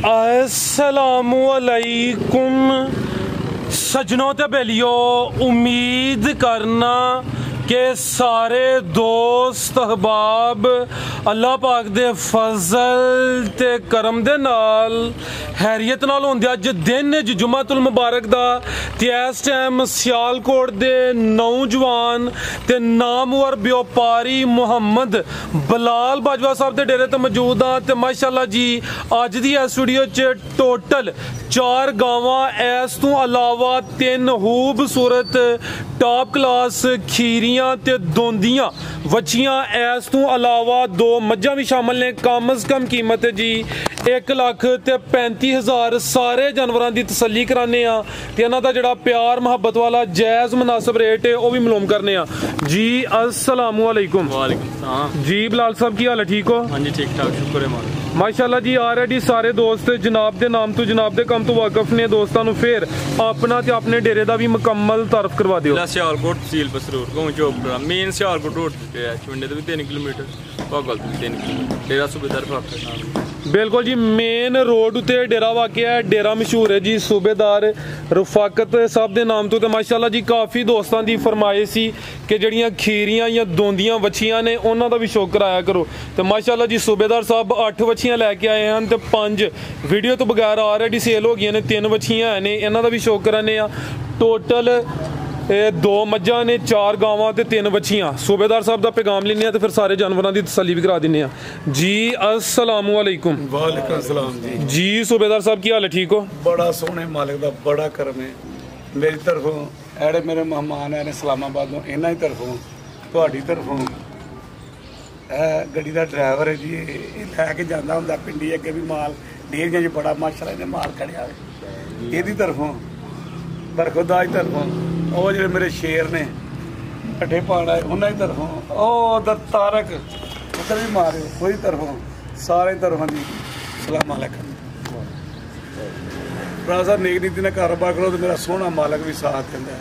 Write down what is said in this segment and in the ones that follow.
अस्सलामुअलैकुम सजनों ते बेलियो, उम्मीद करना कि सारे दोस्त अहबाब अल्लाह पाक दे फजल ते करम दे नाल हैरियत नाल होंदे। अज दिन जुम्मतुल मुबारक दा ते इस टाइम सियालकोट दे नौजवान ते नामवर व्यापारी मुहम्मद बिलाल बाजवा साहब दे डेरे ते मौजूद हाँ। ते माशाअल्लाह जी अज दी इस वीडियो च टोटल 4 गावां, इस तो अलावा 3 खूबसूरत टॉप क्लास खीरियां ते दोंदियां वच्छियां, इस तो अलावा 2 मज्झां भी शामिल ने। कम अज कम कीमत है जी 1,35,000। सारे जानवरों की तसल्ली कराने ते इन्हां दा जिहड़ा प्यार मुहब्बत वाला जायज़ मुनासिब रेट है वह भी मालूम करने जी। अस्सलामुअलैकुम। वालेकुम सलाम जी। बिलाल साहब की हाल है? ठीक हो? हाँ जी, ठीक ठाक, शुक्र है मालिक। माशाअल्लाह जी ऑलरेडी सारे दोस्त जनाब के नाम तो जनाब के कम तो वाकफ ने। दोस्तों फिर अपना ते अपने डेरे का भी मुकम्मल तारफ करवा दियो। सियालकोट तहसील बसरूर गाँव चौकड़ा मेन सियालकोट रोड पे है। चुंडे तो भी 3 किलोमीटर, भागल तो भी 3 किलोमीटर। डेरा सूबेदार फाफर बिल्कुल जी, मेन रोड उत्ते डेरा वाकया है। डेरा मशहूर है जी सूबेदार रफाकत साहब के नाम तो। माशाअल्लाह जी काफ़ी दोस्तों की फरमाइश सी कि जड़ियाँ खीरियां या दोंदियां वच्छियां ने उन्हों का भी शौक कराया करो। तो माशाअल्लाह जी सूबेदार साहब 8 वच्छियां लैके आए हैं तो 5 वीडियो तो बगैर ऑलरेडी सेल हो गई ने। 3 वच्छियां ने, इन्हों का भी शौक कराने। टोटल 2 मज्झां ने, 4 गावां ते 3 वच्छियां। सूबेदार साहब का पैगाम लेने तो फिर सारे जानवरों की तसल्ली भी करा देने जी। अस्सलामुअलैकुम। वालेकुम सलाम जी। जी सूबेदार साहब की हाल है? ठीक हो? बड़ा सोहने मालिक का बड़ा करम है मेरी तरफों। एड़े मेरे मेहमान आए ने इस्लामाबादों, इन्हों की तरफों तुहाडी तरफों। गड्डी का ड्राइवर है जी, लैके जाता होंगे पिंडी अगे भी माल डेरिया च बड़ा माशाअल्लाह ने माल खड़िया है। ये तरफों बरखुदाज तरफों वो जो मेरे शेर ने पट्ठे पाना है उन्होंने तरफों, उधर तारक उधर भी मारे वही तरफों, सारे तरफों जी सलाम अलैकुम। भरा साहब नेक नीति ने कारोबार करो तो मेरा सोहना मालक भी साथ देंदा है।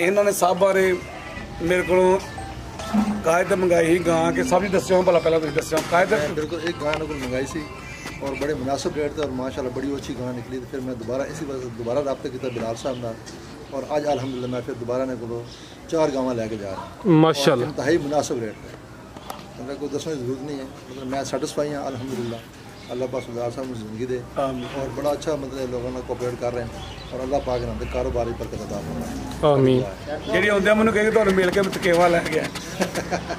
इन्होंने सब बारे मेरे को कायद मंगाई ही गां के सब दस्यो भला पहला तुम दस्यो कायद बिल्कुल एक गां को मंगाई सी और बड़े मुनासिब रेट थे और माशाल्लाह बड़ी अच्छी गां निकली। तो फिर मैं दोबारा इसी वजह से दोबारा रब्ता किया बिलाल साहब नाल और आज अल्हम्दुलिल्लाह मैं फिर दोबारा ने को 4 गावां लेके जा रहा हूँ माशाल्लाह। इंतहाई मुनासिब रेट है, मतलब कोई दसने की जरूरत नहीं है। मतलब मैं सेटिस्फाई हाँ अल्हम्दुलिल्लाह। अल्लाह पाक बिलाल साहब ने जिंदगी दे और बड़ा अच्छा मतलब लोगों ने कोऑपरेट कर रहे हैं और अल्लाह पाक ने कारोबारी बरकत अता फरमाए आमीन। ਜਿਹੜੀ ਆਉਂਦਿਆਂ ਮੈਨੂੰ ਕਹੇ ਤੁਹਾਨੂੰ ਮਿਲ ਕੇ ਤਕੇਵਾ ਲੈ ਗਿਆ।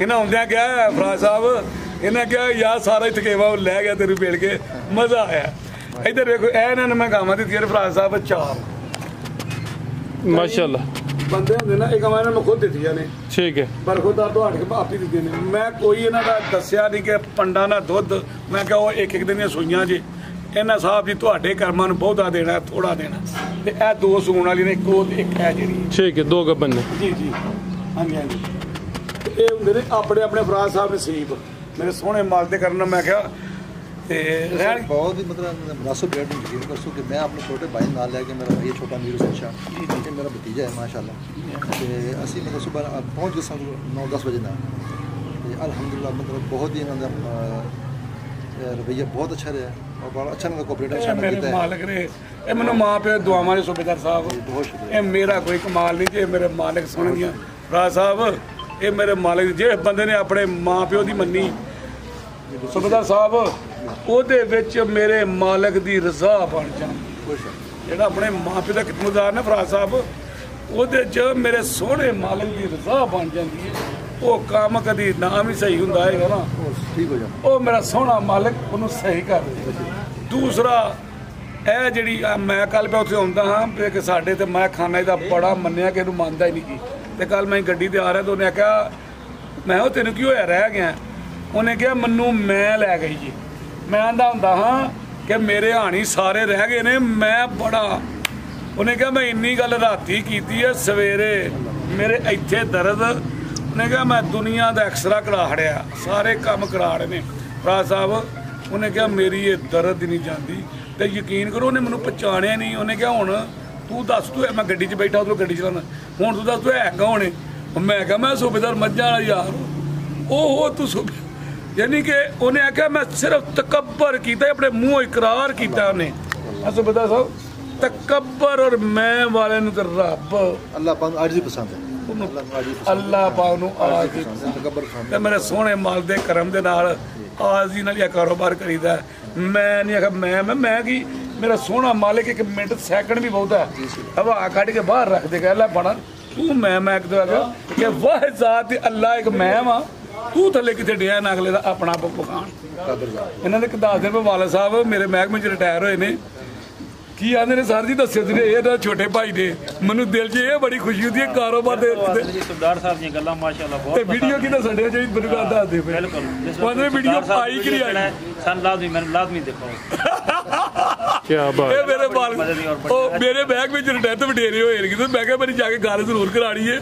ਇਹਨਾਂ ਆਉਂਦਿਆਂ ਕਿਹਾ ਫਰਾਜ ਸਾਹਿਬ, ਇਹਨਾਂ ਕਿਹਾ ਯਾਰ ਸਾਰਾ ਹੀ ਤਕੇਵਾ ਲੈ ਗਿਆ ਤੈਨੂੰ ਮਿਲ ਕੇ ਮਜ਼ਾ ਆਇਆ। ਇੱਧਰ ਵੇਖੋ ਇਹਨਾਂ ਨੂੰ ਮੈਂ ਗਾਵਾਂ ਦਿੱਤੀਆਂ ਨੇ ਫਰਾਜ ਸਾਹਿਬ 4 माशाअल्लाह ਬੰਦੇ ਹੁੰਦੇ ਨਾ। ਇਹ ਗਾਵਾਂ ਇਹਨਾਂ ਨੂੰ ਖੁਦ ਦਿੱਤੀਆਂ ਨੇ। ठीक है। ਪਰ ਖੁਦ ਆ ਤੁਹਾਡੇ ਕੇ ਆਪੀ ਦਿੱਤੀਆਂ ਨੇ। ਮੈਂ ਕੋਈ ਇਹਨਾਂ ਦਾ ਦੱਸਿਆ ਨਹੀਂ ਕਿ ਪੰਡਾ ਨਾ ਦੁੱਧ। ਮੈਂ ਕਿਹਾ ਉਹ ਇੱਕ ਦਿਨ ਦੀਆਂ ਸੂਈਆਂ ਜੇ ਇਹਨਾਂ ਸਾਹਿਬ ਜੀ ਤੁਹਾਡੇ ਕਰਮਾਂ ਨੂੰ ਬਹੁਤਾ ਦੇਣਾ ਥੋੜਾ ਦੇਣਾ। ਤੇ ਇਹ 2 ਸੂਣ ਵਾਲੀ ਨੇ, ਇੱਕ ਉਹ ਤੇ ਇੱਕ ਹੈ ਜਿਹੜੀ। ठीक है, 2 गब्बन ने जी जी हाँ जी हाँ जी। ये होंगे ने अपने अपने फराज साहब नसीब मेरे सोहने माल ते करना। मैं क्या बहुत ही मतलब मुनासिब रेट में यकीन कर सो कि मैं अपने छोटे भाई नाल लेके मेरा ये छोटा मीर हुसैन शाह ये मेरा भतीजा है माशाल्लाह। असी मतलब सुबह पहुँच गए 9-10 बजे ना। अल्हम्दुलिल्लाह मतलब बहुत ही इन्होंने रवैया बहुत अच्छा रहा और बड़ा अच्छा इन्होंने कोऑपरेटिव मेरे मालिक ने ये मैंने माँ प्यो दुआवां ने सूबेदार साहब बहुत शुक्रिया। ये मेरा कोई कमाल नहीं जे मेरे मालिक सुन गया फराज साहब। ये मेरे मालिक जे बंदे ने अपने माँ प्यो की मन्नी सूबेदार साहब ਉਹਦੇ ਵਿੱਚ ਮੇਰੇ ਮਾਲਕ ਦੀ ਰਜ਼ਾ ਬਣ ਜਾਂਦੀ। ਜਿਹੜਾ ਆਪਣੇ ਮਾਂ ਪਿਓ ਦਾ ਖਿਦਮਤਗਾਰ ਨੇ ਫਰਾਜ ਸਾਹਿਬ ਉਹਦੇ 'ਚ ਮੇਰੇ ਸੋਹਣੇ ਮਾਲਕ ਦੀ ਰਜ਼ਾ ਬਣ ਜਾਂਦੀ ਹੈ। ਉਹ ਕੰਮ ਕਦੀ ਨਾ ਵੀ ਸਹੀ ਹੁੰਦਾ ਹੈਗਾ ਨਾ ਠੀਕ ਹੋ ਜਾਂਦਾ। ਉਹ ਮੇਰਾ ਸੋਹਣਾ ਮਾਲਕ ਉਹਨੂੰ ਸਹੀ ਕਰ ਦੇ। ਦੂਸਰਾ ਇਹ ਜਿਹੜੀ ਮੈਂ ਕੱਲ ਪਿਆ ਉੱਥੇ ਆਉਂਦਾ ਹਾਂ ਕਿ ਸਾਡੇ ਤੇ ਮੈਂ ਖਾਨਾ ਇਹਦਾ ਬੜਾ ਮੰਨਿਆ ਕਿ ਇਹਨੂੰ ਮੰਨਦਾ ਹੀ ਨਹੀਂ ਕੀ। ਤੇ ਕੱਲ ਮੈਂ ਗੱਡੀ ਤੇ ਆ ਰਿਹਾ ਤਾਂ ਉਹਨੇ ਆਖਿਆ ਮੈਂ ਉਹ ਤੈਨੂੰ ਕੀ ਹੋਇਆ ਰਹਿ ਗਿਆ। ਉਹਨੇ ਕਿਹਾ ਮੈਨੂੰ ਮੈਂ ਲੈ ਗਈ ਜੀ। मैं आंदा हुंदा हाँ कि मेरे हानी सारे रह गए ने मैं बड़ा। उन्हें कहा मैं इन्नी गल राती कीती है सवेरे मेरे इत्थे दर्द। उन्हें कहा मैं दुनिया का एक्सरा करा हड़िया सारे काम करा हड़े ने फराज साहब। उन्हें कहा मेरी ये दर्द नहीं जाती। तो यकीन करो उन्हें मैनू पहचानिया नहीं। उन्हें कहा हुण तू दस तू मैं गड्डी च बैठा उधरों गड्डी चलाना हुण तू दस तू है कौन है। मैं कहा मैं सूबेदार मझां वाला यार। ओहो तू सूबे यानी कि उन्हें आख्या मैं सिर्फ तकब्बर किया, अपने मुंह इकरार किया उन्हें। सूबेदार साहब तकब्बर और मैं वाले नु रब अल्लाह पाक आज ही पसंद है, अल्लाह पाक नु आज ही ते मेरे सोहने माल दे करम दे नाल आज ही नाल कारोबार करीदा। मैं नहीं आखा मैं की मेरा सोहना मालिक एक मिनट सैकंड भी बहुत है हवा कट के बाहर रख दे ला बना तू मैं कि वाह जात अल्लाह एक मैं वा तू थले कितने डिया ना अगले का अपना मकान। इन्होंने 10 दिन वाले साहब मेरे महकमे च रिटायर होए ने की आंदे ने सर जी दस्यो जी ये छोटे भाई ने मैनू दिल च ये बड़ी खुशी होती है कारोबार दे सरदार साहब दी गल्लां माशाअल्लाह बहुत वीडियो की दसण दे जी मेनू गल दस दे बिल्कुल ओने वीडियो आई कि नहीं आई सन लाजमी मैंने लाजमी देखो क्या बात ये मेरे बाल ओ मेरे बैग में रिटायर तो वडेरे होए कि मैं क्या मेरी जाके गल जरूर करानी है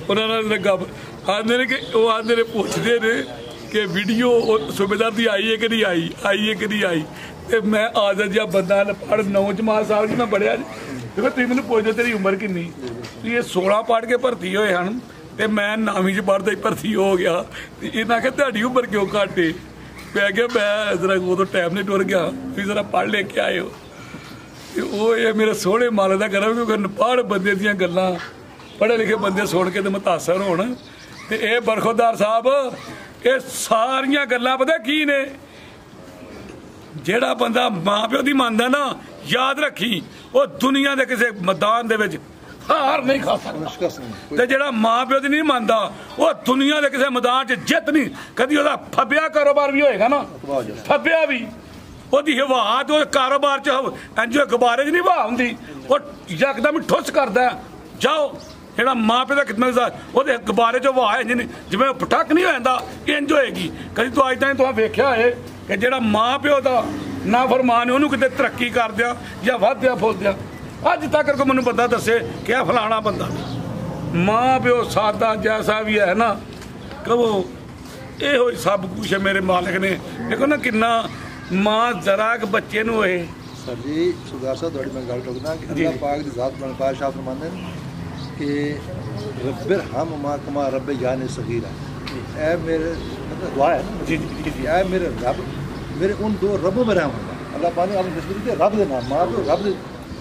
उन्होंने गप आंदे ने कि वो आंदे ने पूछते ने कि वीडियो सूबेदार दी आई है कि नहीं आई है कि नहीं आई ते मैं आदत जिहा बंदा पढ़ 9 जमात साहब जी मैं पढ़िया देखो तुम मैंने पूछते तेरी उम्र किन्नी ये 16 पढ़ के भर्ती होए हैं ते मैं 9वीं च पढ़दा ही भर्ती हो गया ते इन्हें आख्या तुहाडी उम्र क्यों घट है मैं क्या मैं जरा उदों टाइम नहीं टुर गया तुसीं जरा पढ़ ले के आए हो वो ये मेरे सोहने माल दा करम क्योंकि अनपढ़ बंदे दियां गल्लां पढ़े लिखे बंदे सुन के ते मुतासर होण ते ये बरखुरदार साहब ये सारियां गल्लां पता की ने ਜਿਹੜਾ ਬੰਦਾ ਮਾਂ ਪਿਓ ਦੀ ਮੰਨਦਾ ਨਾ ਯਾਦ ਰੱਖੀ ਉਹ ਦੁਨੀਆ ਦੇ ਕਿਸੇ ਮੈਦਾਨ ਦੇ ਵਿੱਚ ਹਾਰ ਨਹੀਂ ਖਾ ਸਕਦਾ ਤੇ ਜਿਹੜਾ ਮਾਂ ਪਿਓ ਦੀ ਨਹੀਂ ਮੰਨਦਾ ਉਹ ਦੁਨੀਆ ਦੇ ਕਿਸੇ ਮੈਦਾਨ 'ਚ ਜਿੱਤ ਨਹੀਂ ਕਦੀ ਉਹਦਾ ਫੱਬਿਆ ਕਾਰੋਬਾਰ ਵੀ ਹੋਏਗਾ ਨਾ ਫੱਬਿਆ ਵੀ ਉਹਦੀ ਹਵਾ ਤੇ ਉਹ ਕਾਰੋਬਾਰ 'ਚ ਇੰਜ ਗੁਬਾਰੇ 'ਚ ਨਹੀਂ ਹਵਾ ਹੁੰਦੀ ਉਹ ਯਕਦਮ ਠੁੱਸ ਕਰਦਾ ਜਾਓ ਜਿਹੜਾ ਮਾਂ ਪਿਓ ਦਾ ਖਿਦਮਤਗਾਰ ਉਹਦੇ ਗੁਬਾਰੇ 'ਚ ਹਵਾ ਇੰਜ ਨਹੀਂ ਜਿਵੇਂ ਪਟਕ ਨਹੀਂ ਹੋ ਜਾਂਦਾ ਇੰਜ ਹੋਏਗੀ ਕਦੀ ਤੂੰ ਅੱਜ ਤੱਕ ਵੇਖਿਆ ਹੋਏ कि ਜਿਹੜਾ माँ प्यो का ना फरमान उन्होंने कितने तरक्की कर दिया या वध्या फुलद्या अज तक को मैनू बंदा दसे क्या फलाना बंदा माँ प्यो सादा जैसा भी है ना कहो यो सब कुछ है मेरे मालिक ने देखो ना किन्ना माँ जरा एक बच्चे नू होए सर जी सरदार साहब थोड़ी मैं गल टोकना कि अल्लाह पाक दी जात बनकार शाह फरमांदे कि रब्बिर हम मा कमा रब्बे जाने सगीरा ऐ मेरे मतलब दुआ है जी ऐ मेरे रब मेरे उन 2 रबों में रहम अल्लाह पाक ने अपनी निस्बत दी रब दे नाम मां तो रब दे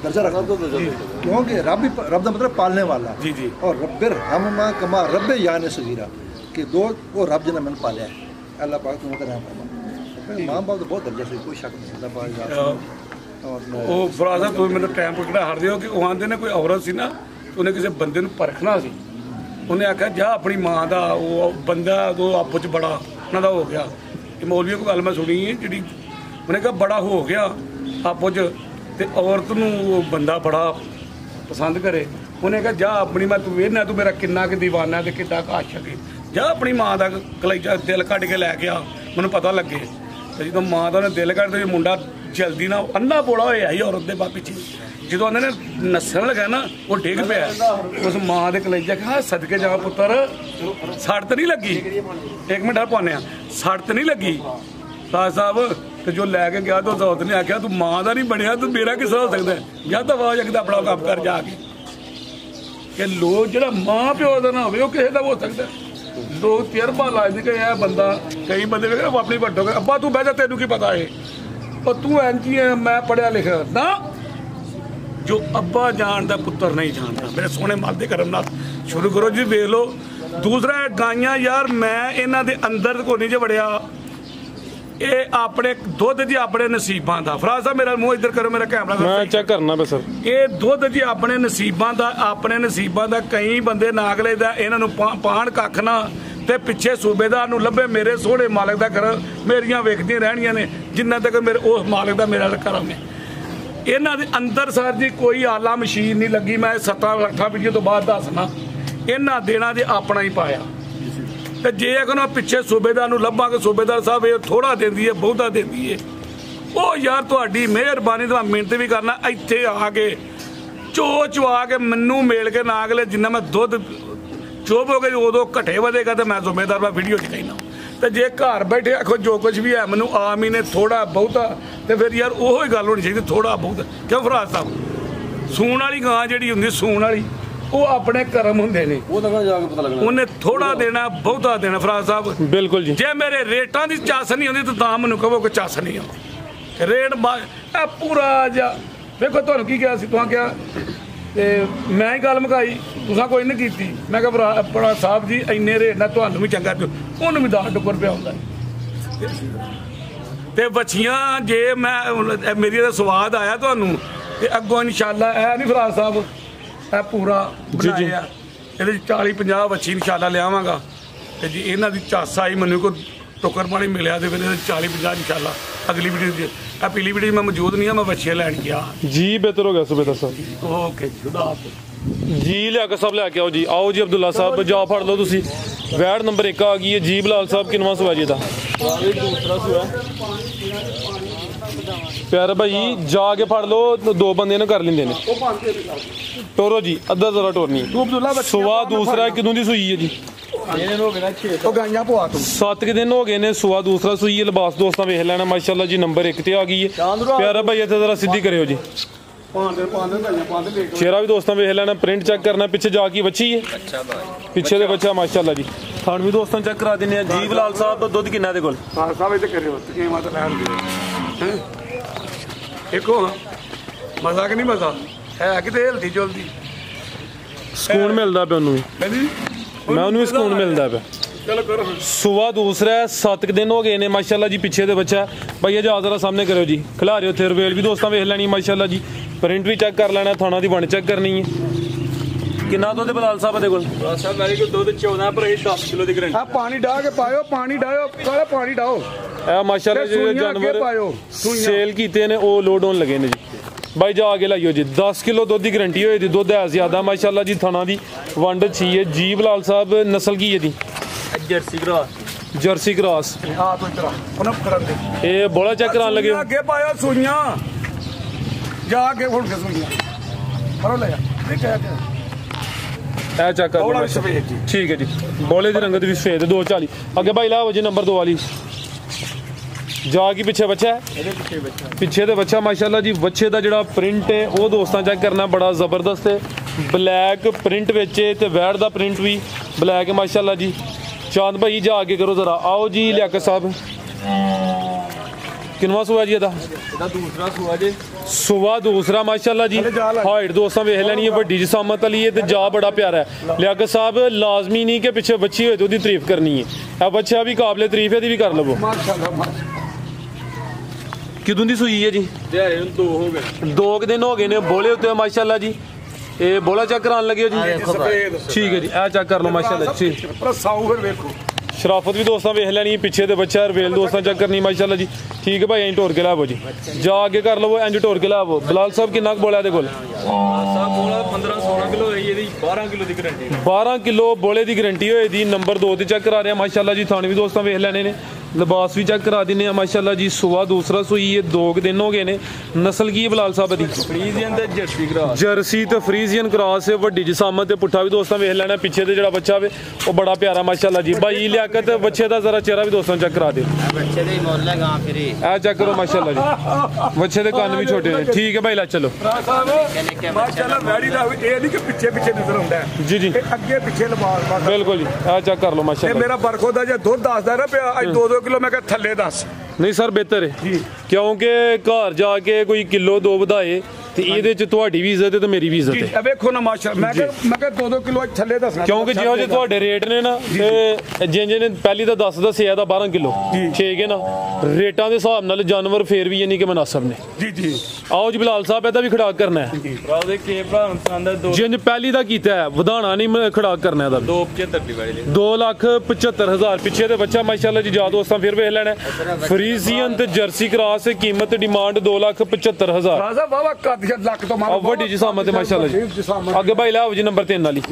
दर्जा रखा दो क्योंकि रब का मतलब पालने वाला जी जी और रब्बिर हम मा कमा रब्बे जाने सगीरा कि 2 वो रब जिन्हें मैंने पालिया है अल्लाह पाक तुम का रहम फरमा मां बाप तो बहुत दर्जा से कोई शक नहीं अल्लाह पाक ਉਹ ਫਰਾਜ਼ਾ ਤੁਸੀਂ ਮੈਨੂੰ ਟਾਈਮ ਪੁੱਛਣਾ ਹਰਦੇ ਹੋ ਕਿ ਉਹ ਆਂਦੇ ਨੇ ਕੋਈ ਔਰਤ ਸੀ ਨਾ ਉਹਨੇ ਕਿਸੇ ਬੰਦੇ ਨੂੰ ਪਰਖਣਾ ਸੀ ਉਹਨੇ ਆਖਿਆ ਜਾ ਆਪਣੀ ਮਾਂ ਦਾ ਉਹ ਬੰਦਾ ਉਹ ਆਪੋ 'ਚ ਬੜਾ ਉਹਨਾਂ ਦਾ ਹੋ ਗਿਆ ਇਹ ਮੌਲਵੀ ਕੋਲ ਗੱਲ ਮੈਂ ਸੁਣੀ ਹੈ ਜਿਹੜੀ ਉਹਨੇ ਕਿਹਾ ਬੜਾ ਹੋ ਗਿਆ ਆਪੋ 'ਚ ਤੇ ਔਰਤ ਨੂੰ ਉਹ ਬੰਦਾ ਬੜਾ ਪਸੰਦ ਕਰੇ ਉਹਨੇ ਕਿਹਾ ਜਾ ਆਪਣੀ ਮੈਂ ਤੂੰ ਵੇਖਣਾ ਤੂੰ ਮੇਰਾ ਕਿੰਨਾ ਕੁ ਦੀਵਾਨਾ ਤੇ ਕਿੱਦਾਂ ਆਸ਼ਕ ਹੈ ਜਾ ਆਪਣੀ ਮਾਂ ਦਾ ਕਲੇਜਾ ਦਿਲ ਕੱਢ ਕੇ ਲੈ ਕੇ ਆ ਮੈਨੂੰ ਪਤਾ ਲੱਗੇ ਤੇ ਜਦੋਂ ਮਾਂ ਦਾ ਉਹਨੇ ਦਿਲ ਕੱਢ ਤੇ ਮੁੰਡਾ ਜਲਦੀ ਨਾ ਅੰਨਾ ਬੋਲਾ ਹੋਇਆ ਸੀ ਔਰਤ ਦੇ ਬਾਪ ਪਿੱਛੇ ਜਦੋਂ ਉਹਨਾਂ ਨੇ ਨੱਸਣ ਲੱਗਾ ਨਾ ਉਹ ਡਿੱਗ ਪਿਆ ਉਸ ਮਾਂ ਦੇ ਕਲੇਜਾ ਕਿਹਾ ਸਦਕੇ ਜਾ ਪੁੱਤਰ ਸੱਟ ਤਾਂ ਨਹੀਂ ਲੱਗੀ 1 ਮਿੰਟ ਆ ਪਾਉਂਦੇ ਆ ਸੱਟ ਤਾਂ ਨਹੀਂ ਲੱਗੀ ਸਾਹ ਸਾਹਿਬ ਤੇ ਜੋ ਲੈ ਕੇ ਗਿਆ ਤਾਂ ਜ਼ੌਤ ਨੇ ਆਖਿਆ ਤੂੰ ਮਾਂ ਦਾ ਨਹੀਂ ਬਣਿਆ ਤੂੰ ਮੇਰਾ ਕਿਸ ਹੋ ਸਕਦਾ ਜਾਂ ਤਾਂ ਆਵਾਜ਼ ਅਗਦਾ ਆਪਣਾ ਕੰਮ ਕਰ ਜਾ ਕੇ ਕਿ ਲੋਕ ਜਿਹੜਾ ਮਾਂ ਪਿਓ ਦਾ ਨਾ ਹੋਵੇ ਉਹ ਕਿਸੇ ਦਾ ਹੋ ਸਕਦਾ ਲੋਕ ਤਜਰਬਾ ਲਾਉਂਦੇ ਕਿ ਇਹ ਬੰਦਾ ਕਈ ਬੰਦੇ ਵੇਖ ਆਪਣੀ ਵੱਡੋ ਅੱਬਾ ਤੂੰ ਬਹਿ ਜਾ ਤੈਨੂੰ ਕੀ ਪਤਾ ਹੈ ਉਹ ਤੂੰ ਐਂਜੀ ਹੈ ਮੈਂ ਪੜਿਆ ਲਿਖਿਆ ਨਾ जो अब्बा जान दा पुत्र नहीं जानता मेरे सोने माल दे करम नाल शुरू करो जी देख लो दूसरा गाइयां यार मैं इन्हां दे अंदर को नहीं जे वड़िया ये अपने दुध जी अपने नसीबां दा फराज साहब मेरा मुंह इधर करो मेरा कैमरा मैं चेक करना पे सर ये दुध जी अपने नसीबां दा कई बंदे नागले दा इन्हां नूं पाण कख ना ते पिछे सूबेदार नूं लभे मेरे सोहने मालिक दा कर मेरियां वेखदियां रहणियां ने जिन्ना तक मेरे उस मालिक दा मेरा करम है इन्हां दे अंदर सर जी कोई आला मशीन नहीं लगी मैं 7-8 वीडियो तो बाद दसना इन्हां देना दे अपना ही पाया ते जे अगर पिछे सूबेदार नूं लभांगे सूबेदार साहब ये थोड़ा देंदी है बहुता देंदी है ओ यार तुहाडी मेहरबानी तो मिहनत भी करना इत्थे आके चवा के मैनू मेल के ना अगले जिन्ना मैं दुध चुप हो गए उदों घटे वधेगा तो मैं सूबेदार मैं वीडियो च कहना तो जे घर बैठे आखो जो कुछ भी है मैनू आम ही ने थोड़ा बहुता तो फिर यार वो गल होनी चाहिए थोड़ा बहुत क्यों फराज साहब सूण वाली गां जी होंगी सूण वाली ਉਹ ਆਪਣੇ ਕਰਮ ਹੁੰਦੇ ਨੇ, ਉਹ ਤਾਂ ਜਾ ਕੇ ਪਤਾ ਲੱਗਣਾ। ਉਹਨੇ ਥੋੜਾ ਦੇਣਾ ਬਹੁਤਾ ਦੇਣਾ। ਫਰਾਜ਼ ਸਾਹਿਬ ਬਿਲਕੁਲ ਜੀ। ਜੇ ਮੇਰੇ ਰੇਟਾਂ ਦੀ ਚਾਸ ਨਹੀਂ ਹੁੰਦੀ ਤਾਂ ਮੈਨੂੰ ਕਹੋ ਕਿ ਚਾਸ ਨਹੀਂ ਆਉਂਦੀ। ਰੇਟ ਇਹ ਪੂਰਾ ਜਿਹਾ ਵੇਖੋ, ਤੁਹਾਨੂੰ ਕੀ ਕਿਹਾ ਸੀ, ਤੁਸੀਂ ਕਿਹਾ ਤੇ ਮੈਂ ਹੀ ਗੱਲ ਮੁਕਾਈ, ਤੁਸੀਂ ਕੋਈ ਨਹੀਂ ਕੀਤੀ। ਮੈਂ ਕਿਹਾ ਭਰਾ ਸਾਹਿਬ ਜੀ ਇੰਨੇ ਰੇਟ ਨਾਲ ਤੁਹਾਨੂੰ ਵੀ ਚੰਗਾ ਪਿਓ, ਉਹਨੂੰ ਵੀ 10 ਟੁੱਕਰ ਪਿਆ ਹੁੰਦਾ ਤੇ ਬੱਚੀਆਂ। ਜੇ ਮੈਂ ਮੇਰੀ ਦਾ ਸਵਾਦ ਆਇਆ ਤੁਹਾਨੂੰ ਤੇ ਅੱਗੋਂ ਇਨਸ਼ਾਅੱਲਾ ਇਹ ਨਹੀਂ ਫਰਾਜ਼ ਸਾਹਿਬ ਇਹ ਪੂਰਾ ਬਣਾਇਆ, ਇਹਦੇ 40-50 ਬੱਚੀ ਇਨਸ਼ਾਅੱਲਾ ਲਿਆਵਾਂਗਾ ਤੇ ਜੀ ਇਹਨਾਂ ਦੀ ਚਾਸ ਆਈ ਮੈਨੂੰ ਕੋਈ ਟੁੱਕਰ ਪਾਣੀ ਮਿਲਿਆ ਤੇ ਫਿਰ ਇਹਦੇ 40-50 ਇਨਸ਼ਾਅੱਲਾ ਅਗਲੀ ਵੀਡੀਓ ਦੀ। ਆ ਪੀਲੀ ਵੀਡੀਓ ਮੈਂ ਮੌਜੂਦ ਨਹੀਂ ਆ, ਮੈਂ ਬੱਚੇ ਲੈਣ ਗਿਆ ਜੀ। ਬਿਹਤਰ ਹੋ ਗਿਆ ਸੁਬੇਦਾਰ ਸਾਹਿਬ। ਓਕੇ ਖੁਦਾ ਜੀ ਲਿਆ ਕੇ ਸਭ ਲੈ ਕੇ ਆਓ ਜੀ। ਆਓ ਜੀ ਅਬਦੁੱਲਾ ਸਾਹਿਬ, ਜਾ ਫੜ ਲਓ ਤੁਸੀਂ। ਵੈੜ ਨੰਬਰ 1 ਆ ਗਈ ਹੈ ਜੀ। ਬਲਾਲ ਸਾਹਿਬ ਕਿੰਨਵਾਂ ਸੂਆ ਜੀ ਦਾ? ਦੂਸਰਾ ਸੂਆ ਪਿਆਰਾ ਭਾਈ ਜਾ ਕੇ ਫੜ ਲਓ, 2 ਬੰਦੇ ਨੇ ਕਰ ਲੈਂਦੇ ਨੇ। ਟੋਰੋ ਜੀ, ਅੱਧਾ ਜ਼ਰਾ ਟੋਰਨੀ। ਸੂਆ ਦੂਸਰਾ ਕਿਦੋਂ ਦੀ ਸੂਈ ਹੈ ਜੀ? ਇਹਨੇ ਹੋ ਗਿਆ 6 ਉਹ ਗਾਈਆਂ ਪਵਾ ਤੂੰ 7 ਦਿਨ ਹੋ ਗਏ ਨੇ। ਸੂਆ ਦੂਸਰਾ ਸੂਈ ਹੈ। ਲਿਬਾਸ ਦੋਸਤਾਂ ਵੇਖ ਲੈਣਾ ਮਾਸ਼ਾਅੱਲਾ ਜੀ। ਨੰਬਰ 1 ਤੇ ਆ ਗਈ ਹੈ। ਪਿਆਰਾ ਭਾਈ ਇੱਥੇ ਜ਼ਰਾ ਸਿੱਧੀ ਕਰਿਓ ਜੀ। ਚਿਹਰਾ ਵੀ ਦੋਸਤਾਂ ਵੇਖ ਲੈਣਾ। ਪ੍ਰਿੰਟ ਚੈੱਕ ਕਰਨਾ, ਪਿੱਛੇ ਜਾ ਕੇ ਬੱਚੀ ਹੈ, ਪਿੱਛੇ ਦੇ ਬੱਚਾ ਮਾਸ਼ਾਅੱਲਾ ਜੀ। ਥਣ ਵੀ ਦੋਸਤਾਂ ਚੈੱਕ ਕਰਾ ਦਿੰਦੇ ਆ ਜੀ। ਬਲਾਲ ਸਾਹਿਬ ਦੁੱਧ ਕਿੰਨਾ ਦੇ ਕੋਲ? ਸਾਹਿਬ ਇੱਥੇ ਕਰਿਓ ਕੀ ਮਤ ਲੈਣ ਦੇ ਦੇਖੋ ਮਜ਼ਾ ਕਿ ਨਹੀਂ ਮਜ਼ਾ ਹੈ ਕਿਤੇ ਹਿਲਦੀ ਜੁਲਦੀ ਸਕੂਨ ਮਿਲਦਾ ਪਿਆ ਉਹਨੂੰ ਵੀ। ਮੈਂ ਉਹਨੂੰ ਵੀ ਸਕੂਨ ਮਿਲਦਾ ਪਿਆ। ਚਲੋ ਕਰੋ ਸੁਬਾ ਦੂਸਰਾ 7 ਦਿਨ ਹੋ ਗਏ ਨੇ ਮਾਸ਼ਾਅੱਲਾ ਜੀ। ਪਿੱਛੇ ਦੇ ਬੱਚਾ ਭਈਆ ਜਾ ਜ਼ਰਾ ਸਾਹਮਣੇ ਕਰਿਓ ਜੀ। ਖਿਲਾ ਰਹੇ ਹੋ ਥੇ ਰਵੇਲ ਵੀ ਦੋਸਤਾਂ ਵੇਖ ਲੈਣੀ ਮਾਸ਼ਾਅੱਲਾ ਜੀ। ਪ੍ਰਿੰਟ ਵੀ ਚੈੱਕ ਕਰ ਲੈਣਾ, ਥਾਣਾ ਦੀ ਵੰਡ ਚੈੱਕ ਕਰਨੀ ਹੈ। ਕਿੰਨਾ ਦੁੱਧ ਬਲਾਲ ਸਾਹਿਬ ਦੇ ਕੋਲ? ਸਾਹਿਬ ਮੇਰੇ ਕੋਲ ਦੁੱਧ 14 ਪਰ ਇਹ 10 ਕਿਲੋ ਦੀ ਗਰੰਟੀ। ਆ ਪਾਣੀ ਡਾਹ ਕੇ ਪਾਇਓ, ਪਾਣੀ ਡਾਇਓ, ਕਾਲੇ ਪਾਣੀ ਡਾਓ। ਇਹ ਮਾਸ਼ਾਅੱਲਾ ਜਿਹੜੇ ਜਾਨਵਰ ਸੇਲ ਕੀਤੇ ਨੇ ਉਹ ਲੋਡ ਹੋਣ ਲੱਗੇ ਨੇ ਜੀ। ਬਾਈ ਜਾ ਆਗੇ ਲਾਈਓ ਜੀ। 10 ਕਿਲੋ ਦੁੱਧ ਦੀ ਗਰੰਟੀ ਹੋਈ ਦੀ। ਦੁੱਧ ਹੈ ਜ਼ਿਆਦਾ ਮਾਸ਼ਾਅੱਲਾ ਜੀ। ਥਾਣਾ ਦੀ ਵੰਡ ਅੱਛੀ ਹੈ ਜੀ। ਬਲਾਲ ਸਾਹਿਬ ਨਸਲ ਕੀ ਹੈ ਜੀ? Jersey cross. Jersey cross. ਆ ਤੂੰ ਇਤਰਾ ਉਹਨਾਂ ਕਰਨ ਦੇ ਇਹ ਬੋਲਾ ਚੈੱਕ ਕਰਾਉਣ ਲੱਗੇ ਹੋ? ਅੱਗੇ ਪਾਇਓ ਸੂਈਆਂ, ਜਾ ਕੇ ਫੁੱਲ ਕੇ ਸੂਈਆਂ ਪਰੋ ਲੈ ਜਾ। ਇਹ ਕਹਿ ਇਹ ਚੈੱਕ ਕਰ ਲਓ। ਠੀਕ ਹੈ ਜੀ। ਬੋਲੇ ਦੀ ਰੰਗਤ ਵੀ ਸਫੇਦ 240। ਅੱਗੇ ਭਾਈ ਲਾਓ ਜੀ ਨੰਬਰ 2 ਵਾਲੀ। ਜਾ ਕੇ ਪਿੱਛੇ ਬੱਚਾ ਹੈ, ਪਿੱਛੇ ਦੇ ਬੱਚਾ ਮਾਸ਼ਾਅੱਲਾ ਜੀ। ਬੱਚੇ ਦਾ ਜਿਹੜਾ ਪ੍ਰਿੰਟ ਹੈ ਉਹ ਦੋਸਤਾਂ ਚੈੱਕ ਕਰਨਾ, ਬੜਾ ਜ਼ਬਰਦਸਤ ਹੈ। ਬਲੈਕ ਪ੍ਰਿੰਟ ਵਿੱਚ ਤੇ ਵੈੜ ਦਾ ਪ੍ਰਿੰਟ ਵੀ ਬਲੈਕ ਹੈ ਮਾਸ਼ਾਅੱਲਾ ਜੀ। ਚਾਂਦ ਭਾਈ ਜਾ ਕੇ ਕਰੋ ਜ਼ਰਾ। ਆਓ ਜੀ ਲਿਆਕਤ ਸਾਹਿਬ ਕਿੰਨਵਾਂ ਸੂਆ ਜੀ ਇਹਦਾ? ਇਹਦਾ ਦੂਸਰਾ ਸੂਆ ਜੇ। ਸੂਆ ਦੂਸਰਾ ਮਾਸ਼ਾਅੱਲਾ ਜੀ। ਹਾਈਟ ਦੋਸਤਾਂ ਵੇਖ ਲੈਣੀ ਹੈ, ਵੱਡੀ ਜਿਸਾਮਤ ਵਾਲੀ ਹੈ ਤੇ ਜਾ ਬੜਾ ਪਿਆਰਾ ਹੈ। ਲਿਆਕਤ ਸਾਹਿਬ ਲਾਜ਼ਮੀ ਨਹੀਂ ਕਿ ਪਿੱਛੇ ਬੱਚੀ ਹੋਏ ਤੇ ਉਹਦੀ ਤਾਰੀਫ ਕਰਨੀ ਹੈ। ਇਹ ਬੱਚਾ ਵੀ ਕਾਬਲੇ ਤਾਰੀਫ ਹੈ, ਇਹਦੀ ਵੀ ਕਰ ਲਵੋ। ਮਾਸ਼ਾਅੱਲਾ। ਕਿਦੋਂ ਦੀ ਸੂਈ ਹੈ ਜੀ? ਦਿਹਾੜੇ ਨੂੰ 2 ਹੋ ਗਏ। 2 ਦਿਨ ਹੋ ਗਏ ਨੇ। ਬੋਲੇ ਉੱਤੇ ਮਾਸ਼ਾਅੱਲਾ ਜੀ। ਇਹ ਬੋਲਾ ਚੈੱਕ ਕਰਾਉਣ ਲੱਗੇ ਹੋ ਜੀ? ਠੀਕ ਹੈ ਜੀ। ਇਹ ਚੈੱਕ ਕਰ ਲਓ ਮਾਸ਼ਾਅੱਲਾ ਜੀ। ਪਰ ਸਾਊ ਫਿਰ ਵੇਖੋ ਸ਼ਰਾਫਤ ਵੀ ਦੋਸਤਾਂ ਵੇਖ ਲੈਣੀ। ਪਿੱਛੇ ਦੇ ਬੱਚਾ ਰਵੇਲ ਦੋਸਤਾਂ ਚੈੱਕ ਕਰਨੀ ਮਾਸ਼ਾਅੱਲਾ ਜੀ। ਠੀਕ ਹੈ ਭਾਈ, ਐਂ ਢੋਰ ਕੇ ਲਾਵੋ ਜੀ। ਜਾ ਅੱਗੇ ਕਰ ਲਵੋ, ਇੰਜ ਢੋਰ ਕੇ ਲਾਵੋ। ਬਲਾਲ ਸਾਹਿਬ ਕਿੰਨਾ ਕੁ ਬੋਲਿਆ ਇਹਦੇ ਕੋਲ? ਸਾਹਿਬ ਬੋਲਾ 15-16 ਕਿਲੋ ਹੈ ਇਹਦੀ। 12 ਕਿਲੋ ਦੀ ਗਰੰਟੀ। 12 ਕਿਲੋ ਬੋਲੇ ਦੀ ਗਰੰਟੀ ਹੋਏ ਦੀ। ਨੰਬਰ 2 ਤੇ ਚੈੱਕ ਕਰਾ ਰਿਹਾ ਮਾਸ਼ਾਅੱਲਾ ਜੀ। ਥਾਣੇ ਵੀ ਦੋਸਤਾਂ ਵੇਖ ਲੈਣੇ ਨੇ। ਲਿਬਾਸ ਵੀ ਚੈੱਕ ਕਰਾ ਦਿੰਨੇ ਆ ਮਾਸ਼ਾਅੱਲਾ ਜੀ। ਸੁਬਾ ਦੂਸਰਾ ਸੂਈ ਹੈ। 2 ਦਿਨ ਹੋ ਗਏ ਨੇ। ਨਸਲ ਕੀ ਹੈ ਬਲਾਲ ਸਾਹਿਬ ਦੀ? ਫਰੀਜ਼ੀਅਨ ਤੇ ਜਰਸੀ ਕਰਾਸ। ਜਰਸੀ ਤੇ ਫਰੀਜ਼ੀਅਨ ਕ੍ਰਾਸ ਹੈ। ਵੱਡੀ ਜਿਸਾਮਤ ਤੇ ਪੁੱਠਾ ਵੀ ਦੋਸਤਾਂ ਵੇਖ ਲੈਣਾ। ਪਿੱਛੇ ਤੇ ਜਿਹੜਾ ਬੱਚਾ ਵੇ ਉਹ ਬੜਾ ਪਿਆਰਾ ਮਾਸ਼ਾਅੱਲਾ ਜੀ। ਭਾਈ ਲਿਆਕਤ ਬੱਚੇ ਦਾ ਜ਼ਰਾ ਚਿਹਰਾ ਵੀ ਦੋਸਤਾਂ ਚੈੱਕ ਕਰਾ ਦਿਓ। ਬੱਚੇ ਦੇ ਮੁੱਲ ਹੈ ਗਾਂ ਫਿਰੀ। ਇਹ ਚੈੱਕ ਕਰੋ ਮਾਸ਼ਾਅੱਲਾ ਜੀ। ਬੱਚੇ ਦੇ ਕੰਨ ਵੀ ਛੋਟੇ ਨੇ। ਠੀਕ ਹੈ ਭਾਈ, ਲੈ ਚਲੋ। ਮਾਸ਼ਾਅੱਲਾ ਵੈੜੀ ਦਾ ਇਹ ਨਹੀਂ ਕਿ ਪਿੱਛੇ ਪਿੱਛੇ ਨਜ਼ਰ ਹੁੰਦਾ ਹੈ ਜੀ ਜੀ। ਇਹ ਅੱਗੇ ਪਿੱਛੇ ਲਵਾਸ ਬਿਲਕੁਲ ਜੀ। ਇਹ ਚੈੱਕ ਕਰ ਲਓ ਇਹ ਮਾਸ਼ਾਅੱਲਾ। ਮੇਰਾ ਬਰਖੋ ਦਾ ਜੇ ਦੁੱਧ ਦੱਸਦਾ ਨਾ ਪਿਆ ਅੱਜ 2-2 ਕਿਲੋ, ਮੈਂ ਕਿਹਾ ਥੱਲੇ ਦੱਸ। ਨਹੀਂ ਸਰ ਬਿਹਤਰ ਹੈ ਜੀ। ਕਿਉਂਕਿ ਘਰ ਜਾ ਕੇ ਕੋਈ ਕਿਲੋ 2 ਵਧਾਏ ਤੇ ਇਹਦੇ ਚ ਤੁਹਾਡੀ ਵੀ ਇੱਜ਼ਤ ਹੈ ਤੇ ਮੇਰੀ ਵੀ ਇੱਜ਼ਤ ਹੈ। ਇਹ ਵੇਖੋ ਨਾ ਮਾਸ਼ਾਅੱਲਾ। ਮੈਂ ਕਿਹਾ 2-2 ਕਿਲੋ ਥੱਲੇ ਦੱਸਣਾ। ਕਿਉਂਕਿ ਜਿਹੋ ਜਿਹੇ ਤੁਹਾਡੇ ਰੇਟ ਨੇ ਨਾ ਤੇ ਜਿਹਨੇ ਪਹਿਲੀ ਤਾਂ ਦੱਸਿਆ ਇਹਦਾ 12 ਕਿਲੋ ਠੀਕ ਹੈ ਨਾ। ਰੇਟਾਂ ਦੇ ਹਿਸਾਬ ਨਾਲ ਜਾਨਵਰ ਫੇਰ ਵੀ ਯਾਨੀ ਕਿ ਮੁਨਾਸਬ ਨੇ। ਜੀ ਜੀ। ਆਓ ਜੀ ਬਲਾਲ ਸਾਹਿਬ ਇਹਦਾ ਵੀ ਖੜਾਕ ਕਰਨਾ ਹੈ। ਭਰਾ ਦੇ ਕੇ ਭਰਾ ਨੂੰ ਪਸੰਦ ਹੈ। 2 ਜਿੰਜ ਪਹਿਲੀ ਦਾ ਕੀਤਾ ਹੈ ਵਧਾਣਾ ਨਹੀਂ ਖੜਾਕ ਕਰਨਾ ਇਹਦਾ। 275 ਦੀ ਵਾਲੀ 2,75,000 ਪਿੱਛੇ ਦੇ ਬੱਚਾ ਮਾਸ਼ਾਅੱਲਾ ਜੀ। ਜਾ ਦੋਸਤਾਂ ਫਿਰ ਵੇਖ ਲੈਣਾ। ਫਰੀਜ਼ੀਅਨ ਤੇ ਜਰਸੀ ਕ੍ਰਾਸ ਕੀਮਤ ਡਿਮਾਂਡ 2,75,000। ਰਾਜ਼ਾ ਵਾਵਾ ਕੱਦ ਲੱਕ ਤੋਂ ਮਾਰ ਵੱਡੀ ਜਿਸਾਮਤ ਹੈ ਮਾਸ਼ਾਅੱਲਾ ਜੀ। ਅੱਗੇ ਭਾਈ ਲਾਓ ਜੀ ਨੰਬਰ 3 ਵਾਲੀ।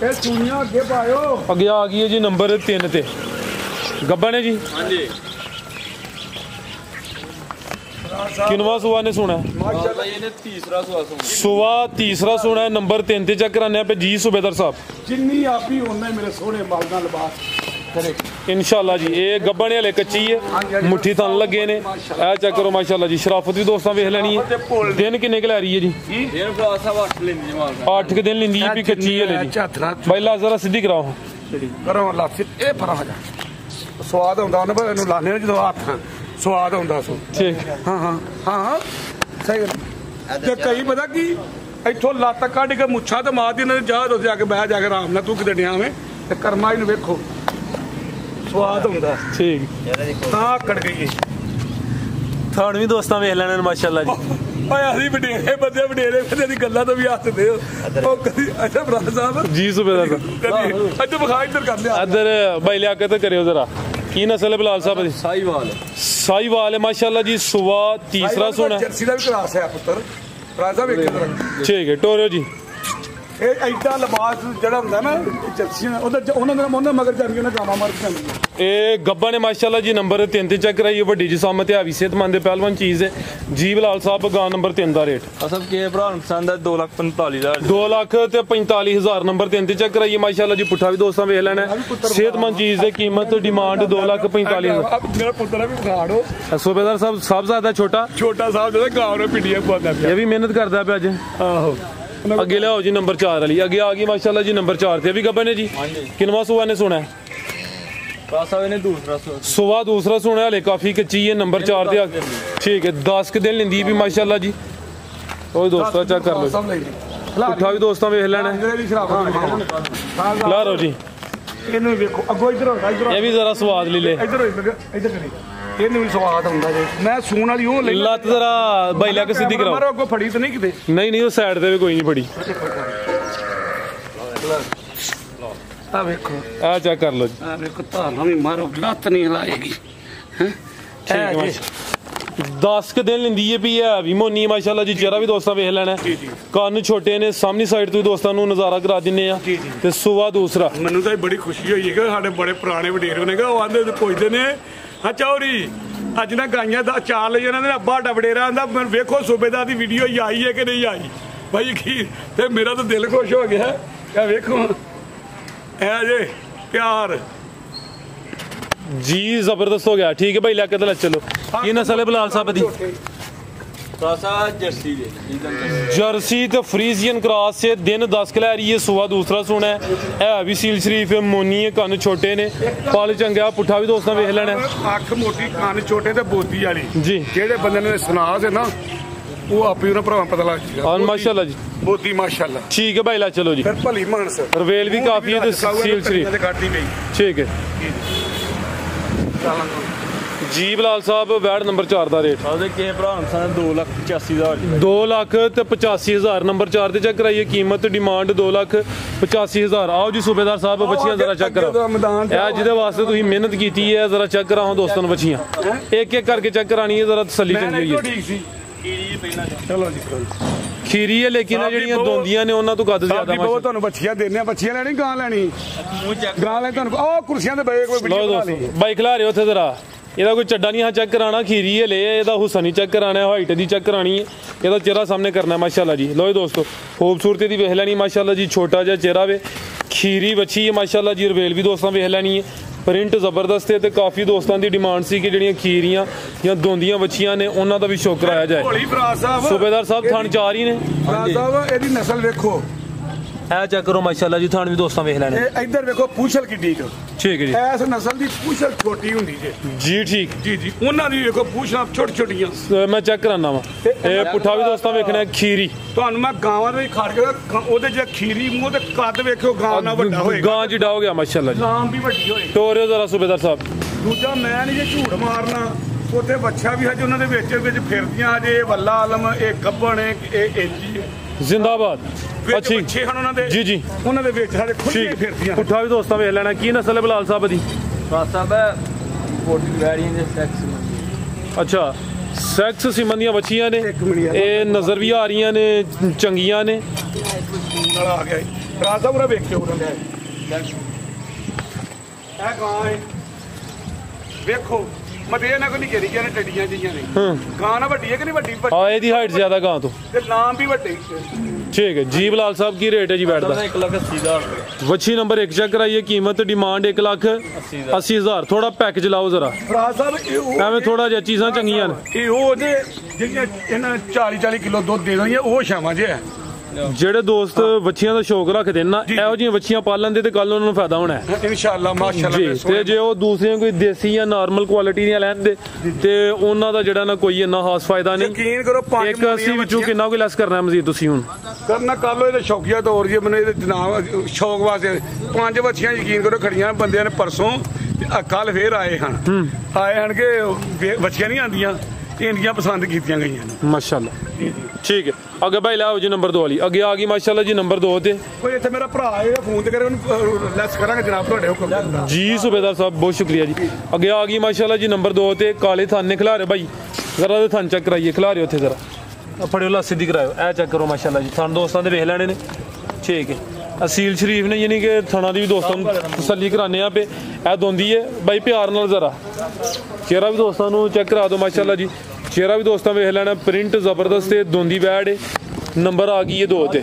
ਇਹ ਚੂੜੀਆਂ ਅੱਗੇ ਪਾਇਓ। ਅੱਗੇ ਆ ਗਈ ਹੈ ਜੀ ਨੰਬਰ 3 ਤੇ ਗੱਬਾ ਨੇ ਜੀ। ਹਾਂਜੀ। ਕਿੰਨਵਾ ਸੁਆ ਨੇ ਸੁਣਾ? ਮਾਸ਼ਾਅੱਲਾ ਇਹਨੇ ਤੀਸਰਾ ਸੂਆ ਸੁਣਾ। ਸੁਆ ਤੀਸਰਾ ਸੁਣਾ। ਨੰਬਰ 3 ਤੇ ਚੈੱਕ ਕਰਾਨੇ ਆ ਪੇ ਜੀ ਸੁਬੇਦਾਰ ਸਾਹਿਬ। ਜਿੰਨੀ ਆਪੀ ਉਹਨਾਂ ਮੇਰੇ ਸੋਹਣੇ ਮਾਲ ਨਾਲ ਲਿਬਾਸ ਕਰੇ। इंशाल्लाह जी ये गब्बने वाले कच्ची है मुट्ठी थन लगे ने ए चेक करो माशाल्लाह जी शराफत भी दोस्तों वेख लैनी है दिन किन्ने क लै रही है जी ਇਹ ਭਰਾ ਸਾਹਿਬ 8 ਲੈਂਦੀ ਜਮਾਲ 8 के दिन लेंदी है भी कच्ची है ले जी भाई ला जरा सीधी कराओ ਕਰੋ ਲੱਥ ਇਹ ਪਰਾਂ ਹੋ ਜਾ ਸਵਾਦ ਆਉਂਦਾ ਉਹਨਾਂ ਪਰ ਇਹਨੂੰ ਲਾਣੇ ਜਦੋਂ ਹੱਥ ਸਵਾਦ ਆਉਂਦਾ ਸੋ ठीक ਹਾਂ ਸਹੀ ਗੱਲ ਤੇ ਕਈ ਪਤਾ ਕੀ ਇੱਥੋਂ ਲੱਤ ਕੱਢ ਕੇ ਮੁੱਛਾਂ ਤੇ ਮਾਰਦੀ ਇਹਨਾਂ ਨੇ ਜਾ ਕੇ ਬਹਿ ਜਾ ਕੇ ਆਰਾਮ ਨਾਲ ਤੂੰ ਕਿਤੇ ਡਿਆਵੇਂ ਤੇ ਕਰਮਾ ਇਹਨੂੰ ਵੇਖੋ ਸਵਾਦ ਹੁੰਦਾ ठीक ਤਾਂ ਕੜ ਗਈ थान भी दोस्तों वेख लैने माशाल्लाह जी ਓਏ ਅਸੀਂ ਵਡੇਰੇ ਬੰਦੇ ਦੀ ਗੱਲਾਂ ਤੋਂ ਵੀ ਹੱਸਦੇ ਹੋ ਉਹ ਕਦੀ ਅੱਛਾ ਭਰਾ ਸਾਹਿਬ जी सूबेदार साहब ਕਦੀ ਅੱਜ ਵਿਖਾ ਇੱਧਰ ਕਰ ਲਿਆ इधर भाई लियाकत करियो जरा की नस्ल है बिलाल साहब दी ਸਾਈਵਾਲ साहिवाल है माशाल्लाह जी सुबह तीसरा सोना है ਜਰਸੀ ਦਾ ਵੀ ਕਲਾਸ ਹੈ ਪੁੱਤਰ ਭਰਾ ਸਾਹਿਬ ਵੇਖੋ ਜਰਾ ठीक है टोरियो जी ਇਹ ਐਡਾ ਲਿਬਾਸ ਜਿਹੜਾ ਹੁੰਦਾ ਨਾ ਜਰਸੀਆਂ ਉਹਨਾਂ ਦੇ ਮਗਰ ਜਾਂਦੀਆਂ ਨੇ ਗਾਵਾਂ ਮਰ ਜਾਂਦੀਆਂ ਇਹ ਗੱਬਾ ਨੇ ਮਾਸ਼ਾਅੱਲਾ ਜੀ ਨੰਬਰ 3 ਤੇ ਚੈੱਕ ਕਰਾਈ ਵੱਡੀ ਜਿਸਾਮਤ ਹੈ ਵੀ ਸਿਹਤਮੰਦ ਪਹਿਲਵਾਨ ਚੀਜ਼ ਹੈ ਜੀ ਬਿਲਾਲ ਸਾਹਿਬ ਗਾਂ ਨੰਬਰ 3 ਦਾ ਰੇਟ ਅਸਲ ਕੀ ਭਰਾ ਨੂੰ ਪਸੰਦ ਹੈ 2,45,000 2 ਲੱਖ ਤੇ 45,000 ਨੰਬਰ 3 ਤੇ ਚੈੱਕ ਕਰਾਈਏ ਮਾਸ਼ਾਅੱਲਾ ਜੀ ਪੁੱਠਾ ਵੀ ਦੋਸਤਾਂ ਵੇਖ ਲੈਣਾ ਸਿਹਤਮੰਦ ਚੀਜ਼ ਦੀ ਕੀਮਤ ਡਿਮਾਂਡ 2,45,000 ਮੇਰਾ ਪੁੱਤਰ ਵੀ ਵਿਖਾੜੋ सूबेदार साहब ਸਾਹਿਬਜ਼ਾਦਾ ਛੋਟਾ ਸਾਹਿਬ ਜਿਹੜਾ ਗਾਂ ਨੂੰ ਪਿੰਡੀਆਂ ਪਾਉਂਦਾ ਪਿਆ ਇਹ ਵੀ ਮਿਹਨਤ ਕਰਦਾ ਪਿਆ ਅੱਜ ਆਹੋ ਅੱਗੇ ਲਿਆਓ ਜੀ ਨੰਬਰ 4 ਵਾਲੀ ਅੱਗੇ ਆ ਗਈ ਮਾਸ਼ਾਅੱਲਾ ਜੀ ਨੰਬਰ 4 ਤੇ ਵੀ ਗੱਬਾ ਨੇ ਜੀ ਕਿਨਵਾ ਸੁਆ ਨੇ ਸੁਣਾ ਭਰਾ ਸਾਹਿਬ ਇਹਨੇ ਦੂਸਰਾ ਸੁਆ ਦੂਸਰਾ ਸੁਣਾ ਹਲੇ ਕਾਫੀ ਕੱਚੀ ਹੈ ਨੰਬਰ 4 ਤੇ ਠੀਕ ਹੈ 10 ਦਿਨ ਲੈਂਦੀ ਵੀ ਮਾਸ਼ਾਅੱਲਾ ਜੀ ਉਹ ਦੋਸਤਾਂ ਚੈੱਕ ਕਰ ਲਓ ਪੁੱਠਾ ਵੀ ਦੋਸਤਾਂ ਵੇਖ ਲੈਣਾ ਲਾ ਰੋ ਜੀ ਇਹਨੂੰ ਵੇਖੋ ਅੱਗੋਂ ਇੱਧਰ ਹੁੰਦਾ ਇੱਧਰ ਇਹ ਵੀ ਜ਼ਰਾ ਸਵਾਦ ਲੈ ਲੈ ਇੱਧਰ ਇੱਧਰ ਕਰੀ ਇਹਨੂੰ ਵੀ ਸਵਾਦ ਆਉਂਦਾ ਜੇ ਮੈਂ ਸੂਣ ਵਾਲੀ ਉਹ ਲਈ ਲੱਤ ਜ਼ਰਾ ਬਾਈ ਲਾ ਕੇ ਸਿੱਧੀ ਕਰਾਓ ਮਾਰੋ ਅੱਗੋਂ ਫੜੀ ਤੇ ਨਹੀਂ ਕਿਤੇ ਨਹੀਂ ਉਹ ਸਾਈਡ ਤੇ ਵੀ ਕੋਈ ਨਹੀਂ ਫੜੀ ਆ ਵੇਖੋ ਆ ਚੈੱਕ ਕਰ ਲਓ ਜੀ ਆ ਵੇਖੋ ਧਾਰਾਂ ਵੀ ਮਾਰੋ ਲੱਤ ਨਹੀਂ ਹਿਲਾਏਗੀ ਠੀਕ ਹੈ 10 ਕ ਦਿਨ ਲੈਂਦੀ ਹੈ ਵੀ ਹੈ ਵੀ ਮੋਨੀ ਮਾਸ਼ਾਅੱਲਾ ਜੀ ਚਿਹਰਾ ਵੀ ਦੋਸਤਾਂ ਵੇਖ ਲੈਣਾ ਕੰਨ ਛੋਟੇ ਨੇ ਸਾਹਮਣੀ ਸਾਈਡ ਤੋਂ ਦੋਸਤਾਂ ਨੂੰ ਨਜ਼ਾਰਾ ਕਰਾ ਦਿੰਨੇ ਆ ਤੇ ਸੁਆ ਦੂਸਰਾ ਮੈਨੂੰ ਤਾਂ ਬੜੀ ਖੁਸ਼ੀ ਹੋਈ ਹੈ ਕਿ ਸਾਡੇ ਬੜੇ ਪੁਰਾਣੇ ਵਡੇਰੇ ਨੇ ਉਹ ਆਂਦੇ ਪੁੱਛਦੇ ਨੇ ਹਾਂ ਚੌਰੀ ਅੱਜ ਨਾ ਗਾਈਆਂ ਦਾ ਚਾਰ ਲਈ ਇਹਨਾਂ ਨੇ ਅੱਬਾ ਡਬੜੇਰਾ ਆਂਦਾ ਵੇਖੋ ਸੂਬੇਦਾਰ ਦੀ ਵੀਡੀਓ ਆਈ ਹੈ ਕਿ ਨਹੀਂ ਆਈ ਭਾਈ ਕੀ ਤੇ ਮੇਰਾ ਤਾਂ ਦਿਲ ਖੁਸ਼ ਹੋ ਗਿਆ ਇਹ ਵੇਖੋ ਇਹ ਜੇ ਪਿਆਰ जी जबरदस्त हो गया ठीक है भाई लेके तो चलो ये नस्ल है बिलाल साहब दी ਭਰਾ ਸਾਹਿਬ ਜਰਸੀ ਦੇ जर्सी तो फ्रीजियन क्रॉस से दिन 10 क लै रही है सुबह दूसरा सोना है भी सील शरीफ मोनी है कन्न छोटे ने पल चंगा पुट्ठा भी दोस्तों वेख लेना ਅੱਖ ਮੋਟੀ ਕੰਨ ਛੋਟੇ ਤੇ ਬੋਦੀ ਵਾਲੀ जी ਜਿਹੜੇ ਬੰਦੇ ਨੇ ਸੁਣਾ ਦੇ ਨਾ ਉਹ ਆਪੇ ਉਹਨਾਂ ਭਰਾਵਾਂ ਪਤਾ ਲੱਗ ਜੀਗਾ और माशाल्लाह जी ਬੋਦੀ ਮਾਸ਼ਾਅੱਲਾ ठीक है भाई ला चलो जी ਫਿਰ ਭਲੀ ਮਾਨਸ रवेल भी काफी है तो सील शरीफ ਘਾਟੀ ਪਈ ठीक है जी बिलाल साहब वैड नंबर 4 ਦਾ ਰੇਟ ਉਹਦੇ ਕਿਸੇ ਭਰਾ ਨੂੰ ਪਸੰਦ 2,85,000 2 ਲੱਖ ਤੇ 85,000 ਨੰਬਰ 4 ਤੇ ਚੈੱਕ ਕਰਾਈਏ ਕੀਮਤ ਡਿਮਾਂਡ 2,85,000 ਆਓ ਜੀ ਸੂਬੇਦਾਰ ਸਾਹਿਬ ਬੱਚੀਆਂ ਜ਼ਰਾ ਚੈੱਕ ਕਰਾਓ ਇਹ ਜਿਹਦੇ ਵਾਸਤੇ ਤੁਸੀਂ ਮਿਹਨਤ ਕੀਤੀ ਹੈ ਜ਼ਰਾ ਚੈੱਕ ਕਰਾਓ ਦੋਸਤਾਂ ਨੂੰ ਬੱਚੀਆਂ ਇੱਕ ਇੱਕ ਕਰਕੇ ਚੈੱਕ ਕਰਾਣੀ ਹੈ ਜ਼ਰਾ ਤਸੱਲੀ ਚੰਗੀ ਹੋਈ ਹੈ ਠੀਕ ਸੀ ਚਲੋ ਜੀ ਖੀਰੀ ਹੈ ਲੇਕਿਨ ਜਿਹੜੀਆਂ ਦੋਂਦੀਆਂ ਨੇ ਉਹਨਾਂ ਤੋਂ ਕੱਦ ਜ਼ਿਆਦਾ ਬਹੁਤ ਤੁਹਾਨੂੰ ਬੱਚੀਆਂ ਦੇਣੇ ਆ ਬੱਚੀਆਂ ਲੈਣੀ ਗਾਂ ਲੈਣੀ ਗਾਂ ਲੈ ਤੁਹਾਨੂੰ ਉਹ ਕੁਰਸੀਆਂ ਤੇ ਬਏ ਕੋਈ ਲਓ ਵੀਡੀਓ ਬਣਾ ਲਈ ਦੋਸਤੋ ਬਾਈਕ ਲਾ ਰਹੇ ਉੱਥੇ ਜ਼ਰਾ ਇਹਦਾ ਕੋਈ ਚੱਡਾ ਨਹੀਂ ਹਾਂ ਚੈੱਕ ਕਰਾਣਾ ਖੀਰੀ ਹੈ ਲੈ ਇਹਦਾ ਹੁਸਾ ਨਹੀਂ ਚੈੱਕ ਕਰਾਣਾ ਹਾਈਟ ਦੀ ਚੈੱਕ ਕਰਾਣੀ ਹੈ ਇਹਦਾ ਚਿਹਰਾ ਸਾਹਮਣੇ ਕਰਨਾ ਮਾਸ਼ਾਅੱਲਾ ਜੀ ਲਓ ਦੋਸਤੋ ਖੂਬਸੂਰਤੀ ਦੀ ਵੇਖ ਲੈਣੀ ਮਾਸ਼ਾਅੱਲਾ ਜੀ ਛੋਟਾ ਜਿਹਾ ਚਿਹਰਾ ਵੇ ਖੀਰੀ ਬੱਚੀ ਹੈ ਮਾਸ਼ਾਅੱਲਾ ਜੀ ਰਵੇਲ ਵੀ ਦੋਸਤਾਂ ਵੇਖ ਲੈਣੀ ਹੈ ਪ੍ਰਿੰਟ ਜ਼ਬਰਦਸਤ ਹੈ ਤੇ ਕਾਫੀ ਦੋਸਤਾਂ ਦੀ ਡਿਮਾਂਡ ਸੀ ਕਿ ਜਿਹੜੀਆਂ ਖੀਰੀਆਂ ਜਾਂ ਦੋਂਦੀਆਂ ਬੱਚੀਆਂ ਨੇ ਉਹਨਾਂ ਦਾ ਵੀ ਸ਼ੌਕ ਕਰਾਇਆ ਜਾਏ ਭੋਲੀ ਭਰਾ ਸਾਹਿਬ ਸੂਬੇਦਾਰ ਸਾਹਿਬ ਥਣ ਚਾਰ ਹੀ ਨੇ ਭਰਾ ਸਾਹਿਬ ਇਹਦੀ ਨਸਲ ਵੇਖੋ ਇਹ ਚੈੱਕ ਕਰੋ ਮਾਸ਼ਾਅੱਲਾ ਜੀ ਥਣ ਵੀ ਦੋਸਤਾਂ ਵੇਖ ਲੈਣੇ ਇਹ ਇੱਧਰ ਵੇਖੋ ਪੂਛਲ ਕਿੱਡੀ ਕੁ ਠੀਕ ਹੈ ਜੀ ਐਸ ਨਸਲ ਦੀ ਪੂਛਲ ਛੋਟੀ ਹੁੰਦੀ ਜੇ ਜੀ ਠੀਕ ਜੀ ਉਹਨਾਂ ਦੀ ਵੇਖੋ ਪੂਛਲਾਂ ਛੋਟੀ ਛੋਟੀਆਂ ਮੈਂ ਚੈੱਕ ਕਰਾਨਾ ਵਾ ਇਹ ਪੁੱਠਾ ਵੀ ਦੋਸਤਾਂ ਵੇਖਣਾ ਖੀਰੀ ਤੁਹਾਨੂੰ ਮੈਂ ਗਾਵਾਂ ਦੇ ਖੜ ਕੇ ਉਹਦੇ ਜੇ ਖੀਰੀ ਮੂੰਹ ਤੇ ਕੱਦ ਵੇਖਿਓ ਗਾਂ ਨਾਲ ਵੱਡਾ ਹੋਏਗਾ ਗਾਂ ਜਿੱਡਾ ਹੋ ਗਿਆ ਮਾਸ਼ਾਅੱਲਾ ਜੀ ਨਾਮ ਵੀ ਵੱਡੀ ਹੋਏ ਟੋਰਿਓ ਜ਼ਰਾ ਸੂਬੇਦਾਰ ਸਾਹਿਬ ਦੂਜਾ ਮੈਂ ਨਹੀਂ ਜੇ ਝੂਠ ਮਾਰਨਾ ਉੱਥੇ ਬੱਚਾ ਵੀ ਹਜੇ ਉਹਨਾਂ ਦੇ ਵਿੱਚ ਫਿਰਦੀਆਂ ਹਜੇ ਇਹ ਵੱਲਾ ਆਲਮ ਇਹ ਗੱਬਣ ਇਹ ਇੰਜੀ ਜ਼ਿੰਦਾਬਾਦ ਅੱਛੀ ਬੱਚੇ ਹਨ ਉਹਨਾਂ ਦੇ ਜੀ ਜੀ ਉਹਨਾਂ ਦੇ ਵਿੱਚ ਹਜੇ ਖੁੱਲੀਆਂ ਫਿਰਦੀਆਂ ਪੁੱਠਾ ਵੀ ਦੋਸਤਾਂ ਵੇਖ ਲੈਣਾ ਕੀ ਨਸਲ ਹੈ ਬਿਲਾਲ ਸਾਹਿਬ ਦੀ ਭਰਾ ਸਾਹਿਬ 40 ਵੈਰੀਆਂ ਦੇ ਸੈਕਸ ਅੱਛਾ ਸੈਕਸ ਸਿਮਨ ਦੀਆਂ ਬੱਚੀਆਂ ਨੇ ਇਹ ਨਜ਼ਰ ਵੀ ਆ ਰਹੀਆਂ ਨੇ ਚੰਗੀਆਂ ਨੇ ਨਾਲ ਆ ਗਿਆ ਭਰਾ ਸਾਹਿਬ ਉਹਨਾਂ ਵੇਖਿਓ ਉਹਨਾਂ ਦੇ ਇਹ ਗਾਂ ਹੈ ਵੇਖੋ ਮਦੇ ਨਾ ਕੋਈ ਨਹੀਂ ਘੇਰੀ ਜਾਂਦੇ ਟੱਡੀਆਂ ਜੀਆਂ ਨੇ ਗਾਂ ਨਾ ਵੱਡੀ ਹੈ ਕਿ ਨਹੀਂ ਵੱਡੀ ਆ ਇਹਦੀ ਹਾਈਟ ਜ਼ਿਆਦਾ ਗਾਂ ਤੋਂ ਤੇ ਨਾਮ ਵੀ ਵੱਡੇ ठीक है जी। बिलाल साहब की रेट है जी बैठ का? 1,80,000 वच्छी नंबर 1 चेक कराइए, कीमत डिमांड 1,80,000। थोड़ा पैकेज लाओ जरा ਫਰਾਜ ਸਾਹਿਬ ਐਵੇਂ ਥੋੜਾ ਜਿਹਾ ਚੀਜ਼ਾਂ ਚੰਗੀਆਂ ਨੇ। ਇਹ ਉਹ ਜੇ ਜਿਹੜੀਆਂ ਇਹਨਾਂ 40 ਕਿਲੋ ਦੁੱਧ ਦੇ ਦਿੰਦੀਆਂ ਉਹ ਛਾਵਾਂ ਜੇ ਹੈ। ਜਿਹੜੇ ਦੋਸਤ ਵੱਛੀਆਂ ਦਾ ਸ਼ੌਕ ਰੱਖਦੇ ਨੇ ਨਾ, ਇਹੋ ਜਿਹੀਆਂ ਵੱਛੀਆਂ ਪਾਲਣ ਦੇ ਤੇ ਕੱਲ ਉਹਨਾਂ ਨੂੰ ਫਾਇਦਾ ਹੋਣਾ ਹੈ ਇਨਸ਼ਾਅੱਲਾ ਮਾਸ਼ਾਅੱਲਾ। ਜੀ। ਤੇ ਜੇ ਉਹ ਦੂਸਰੀਆਂ ਕੋਈ ਦੇਸੀ ਜਾਂ ਨਾਰਮਲ ਕੁਆਲਿਟੀ ਦੀਆਂ ਲੈਂਦੇ ਤੇ ਉਹਨਾਂ ਦਾ ਜਿਹੜਾ ਨਾ ਕੋਈ ਇੰਨਾ ਖਾਸ ਫਾਇਦਾ ਨਹੀਂ। ਯਕੀਨ ਕਰੋ 5 180 ਵਿੱਚੋਂ ਕਿੰਨਾ ਕੋਈ ਲੈਸ ਕਰਨਾ ਮਜ਼ੀਦ ਤੁਸੀਂ ਹੁਣ ਕਰਨਾ ਕਰ ਲੋ। ਇਹਦੇ ਸ਼ੌਕੀਆ ਤੌਰ ਜੇ ਮੈਨੂੰ ਇਹਦੇ ਜਨਾਬ ਸ਼ੌਕ ਵਾਸਤੇ 5 ਬੱਚੀਆਂ ਯਕੀਨ ਕਰੋ ਖੜੀਆਂ ਬੰਦਿਆਂ ਨੇ ਪਰਸੋਂ ਕੱਲ ਫੇਰ ਆਏ ਹਨ ਕਿ ਬੱਚੀਆਂ ਨਹੀਂ ਆਉਂਦੀਆਂ, ਇੰਡੀਆਂ ਪਸੰਦ ਕੀਤੀਆਂ ਗਈਆਂ ਨੇ ਮਾਸ਼ਾਅੱਲਾ। ਠੀਕ ਹੈ ਅੱਗੇ ਭਾਈ ਲਾਓ ਜੀ ਨੰਬਰ 2 ਵਾਲੀ ਅੱਗੇ ਆ ਗਈ ਮਾਸ਼ਾਅੱਲਾ ਜੀ ਨੰਬਰ 2 ਤੇ। ਕੋਈ ਇੱਥੇ ਮੇਰਾ ਭਰਾ ਆਏਗਾ ਫੋਨ ਤੇ ਕਰੇ ਉਹਨੂੰ ਲੈਸ ਕਰਾਂਗੇ ਜਨਾਬ ਤੁਹਾਡੇ ਹੁਕਮ ਜੀ। ਸੂਬੇਦਾਰ ਸਾਹਿਬ ਬਹੁਤ ਸ਼ੁਕਰੀਆ ਜੀ। ਅੱਗੇ ਆ ਗਈ ਮਾਸ਼ਾਅੱਲਾ ਜੀ ਨੰਬਰ 2 ਤੇ ਕਾਲੇ ਥਾਨ ਨੇ ਖਿਲਾ ਰਹੇ ਭਾਈ, ਜ਼ਰਾ ਦੇ ਥਾਨ ਚੈੱਕ ਕਰਾਈਏ, ਖਿਲਾ ਰਹੇ ਉੱਥੇ ਜ਼ਰਾ ਫੜਿਓ ਲਾ ਸਿੱਧੀ ਕਰਾਇਓ, ਇਹ ਚੈੱਕ ਕਰੋ ਮਾਸ਼ਾਅੱਲਾ ਜੀ। ਥਾਨ ਦੋਸਤਾਂ ਦੇ ਵੇਖ ਲੈਣੇ ਨੇ। ਠੀਕ ਹੈ ਅਸੀਲ ਸ਼ਰੀਫ ਨੇ ਯਾਨੀ ਕਿ ਥਾਣਾ ਦੀ ਵੀ ਦੋਸਤਾਂ ਨੂੰ ਤਸੱਲੀ ਕਰਾਣੇ ਆ ਪੇ ਇਹ ਦੋਂਦੀ ਹੈ ਬਾਈ ਪਿਆਰ ਨਾਲ ਜ਼ਰਾ ਚਿਹਰਾ ਵੀ ਦੋਸਤਾਂ ਨੂੰ ਚੈੱਕ ਕਰਾ ਦਿਓ ਮਾਸ਼ਾਅੱਲਾ ਜੀ। ਚਿਹਰਾ ਵੀ ਦੋਸਤਾਂ ਵੇਖ ਲੈਣਾ, ਪ੍ਰਿੰਟ ਜ਼ਬਰਦਸਤ ਤੇ ਦੋਂਦੀ ਬੈਡ ਹੈ। ਨੰਬਰ ਆ ਗਈ ਹੈ 2 ਤੇ।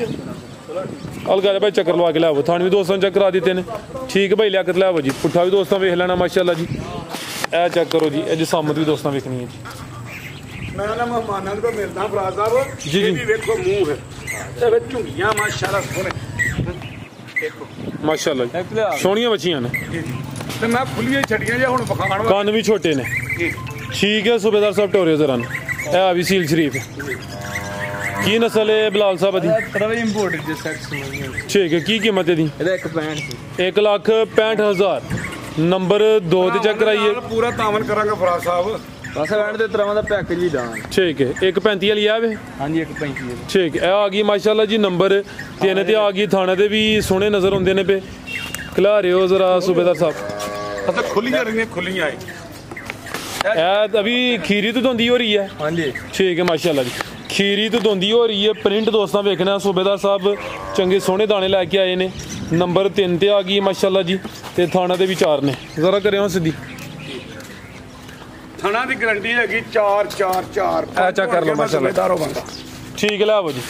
अलगा भाई चक्कर लवा के लियावो, थान भी दोस्तों चेक करा देते हैं। ठीक है भाई लियाकत लियावो जी, पुट्ठा भी दोस्तों वेख लेना माशाल्लाह जी। ए चेक करो जी, ए जसामत भी दोस्तों वेखनी है जी। मैं ना मेहमानां को मिलदा फराज साहब जी जी, देखो मुंह है ते वे झुंगियां माशाल्लाह सोने देखो माशाल्लाह सोहणियां बच्चियां ने ते मैं खुलियां छड़ियां जे हुण बखाण कान भी छोटे ने। ठीक है सूबेदार साहब टोरियो जरा ए अभी सील शरीफ की नस्ल है बिलाल साहब दी? इंपोर्टेड जे सेक्स। ठीक है, की कीमत है दी? 1,65,000। नंबर 2 ते चेक कराइए। पूरा तावन करांगा फराज साहब। बस वैन दे तरह दा पैकेज ही डाल। ठीक है, 1,35 वाली आवे। हां जी 1,35। ठीक है, आ गई माशाल्लाह जी नंबर 3 ते आ गई। थाने दे भी सोहने नजर आउंदे ने पे। खिला रहे हो जरा सूबेदार साहब। अच्छा खुलियां रही खुलियां है अभी खीरी तो धोंदी हो रही है। हां जी ठीक है माशाल्लाह जी, खीरी तो धोंदी हो रही है। प्रिंट दोस्तों देखना, सूबेदार साहब चंगे सोहने दाने लैके आए ने। नंबर 3 ते आ गई माशाल्लाह जी, ते थाना दे भी 4 ने। जरा करें सीधी थाना दी गारंटी हैगी 4-4-4 ऐसा कर लो माशाल्लाह। ठीक है लाओ जी,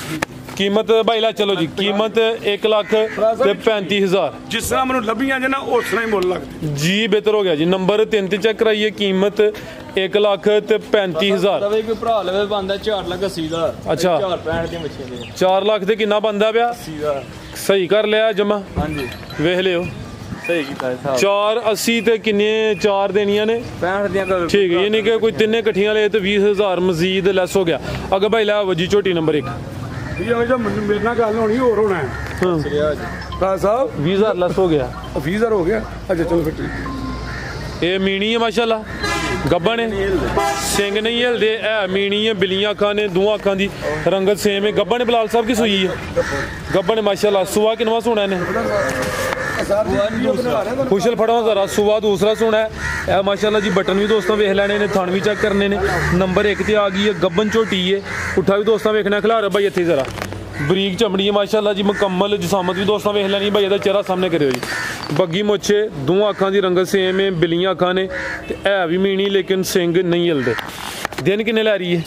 कीमत भाई ला चलो जी, कीमत 1,35,000। जिस तरह मैंने लभियां जे ना उस तरह ही मुल लगदे जी। बेहतर हो गया जी। नंबर 3 ते चेक कराइए, कीमत 1,35,000। कोई भरा लवे बनदा 4,80,000। अच्छा 4,65 दी मछली दे 4 लाख ते किन्ना बनदा पिया? 80,000। सही कर लिया जमा। हां जी वेख लियो सही कीता है साहब। 4,80 ते किन्ने 4 देनियां ने? 65 दियां कर। ठीक है, यानी कि कोई तिन्ने कट्ठियां ले तो 20,000 मजीद लेस हो गया। अगर भाई ला वजी झोटी नंबर 1 ये जो मेरे नाल गल होनी और होना है फराज साहब। 20,000 लेस हो गया। 20,000 हो गया। अच्छा चलो फिर ठीक। ये मीनी है माशाल्लाह, गब्बन है, सिंग नहीं हिलदे। है मीनी है, बिलियां अखां ने, दो अखां दी रंगत सेम है। गब्बन बिलाल साहब की सुई है? गब्बन माशाल्लाह। सुआ किनवा सोना है? खुशल फड़ो जरा, सुबह दूसरा सोना है माशाल्लाह जी। बटन भी दोस्तों वेख लेने ने, थान भी चेक करने ने। नंबर 1 ते आ गई है, गब्बन झोटी है। पुट्ठा भी दोस्तों वेखना। खिला रहा भाई इत्थे जरा बरीक चमड़ी है माशाल्लाह जी, मुकम्मल जसामत भी दोस्तों वेख लैनी। भाई चेहरा सामने करो जी, बग्गी मुच्छे, दो अखां की रंगत सेम है, बिलियां अखां ने, है भी मीनी लेकिन सिंग नहीं हिलदे। दिन किन्ने लै रही है?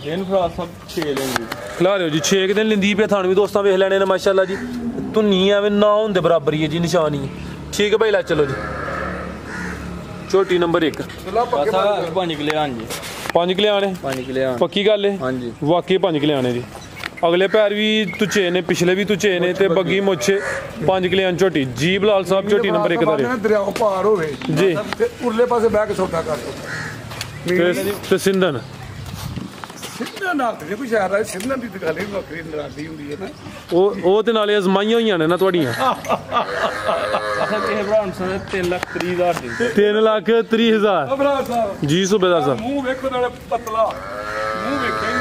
दिन फराज साहब 6 लेंगे। खिला रहे हो जी, 6 दिन लिंदी पे। थान भी दोस्तों वेख लेने ने माशाल्लाह जी। धुन्नी एवं ना होंदे बराबर ही है जी, निशानी है। ठीक है भाई ला चलो जी, झोटी नंबर 1 5 किले। हां जी 5 किले आने 5 किले। पक्की गल है? हां जी वाकई 5 किले आने जी। अगले पैर भी तुचे ने, पिछले भी तुचे ने, ते बग्गी मुच्छे 5 किले आन झोटी जी। बिलाल साहब झोटी नंबर 1 दा दरिया पार होवे जी, ते उरले पासे बैठ के सौदा कर दो। ते सिंधन सिंधन नाल ते कोई शहर है, सिंधन दी गल ही बकरी नरादी हुंदी है ना। ओ ते नाले अजमाइयां होईयां ने ना तुहाडियां। असा किसे भरा ने 3,30,000 दी। 3,30,000 फराज साहब जी। सूबेदार साहब मुंह वेखो नाले पतला मुंह वेखे ही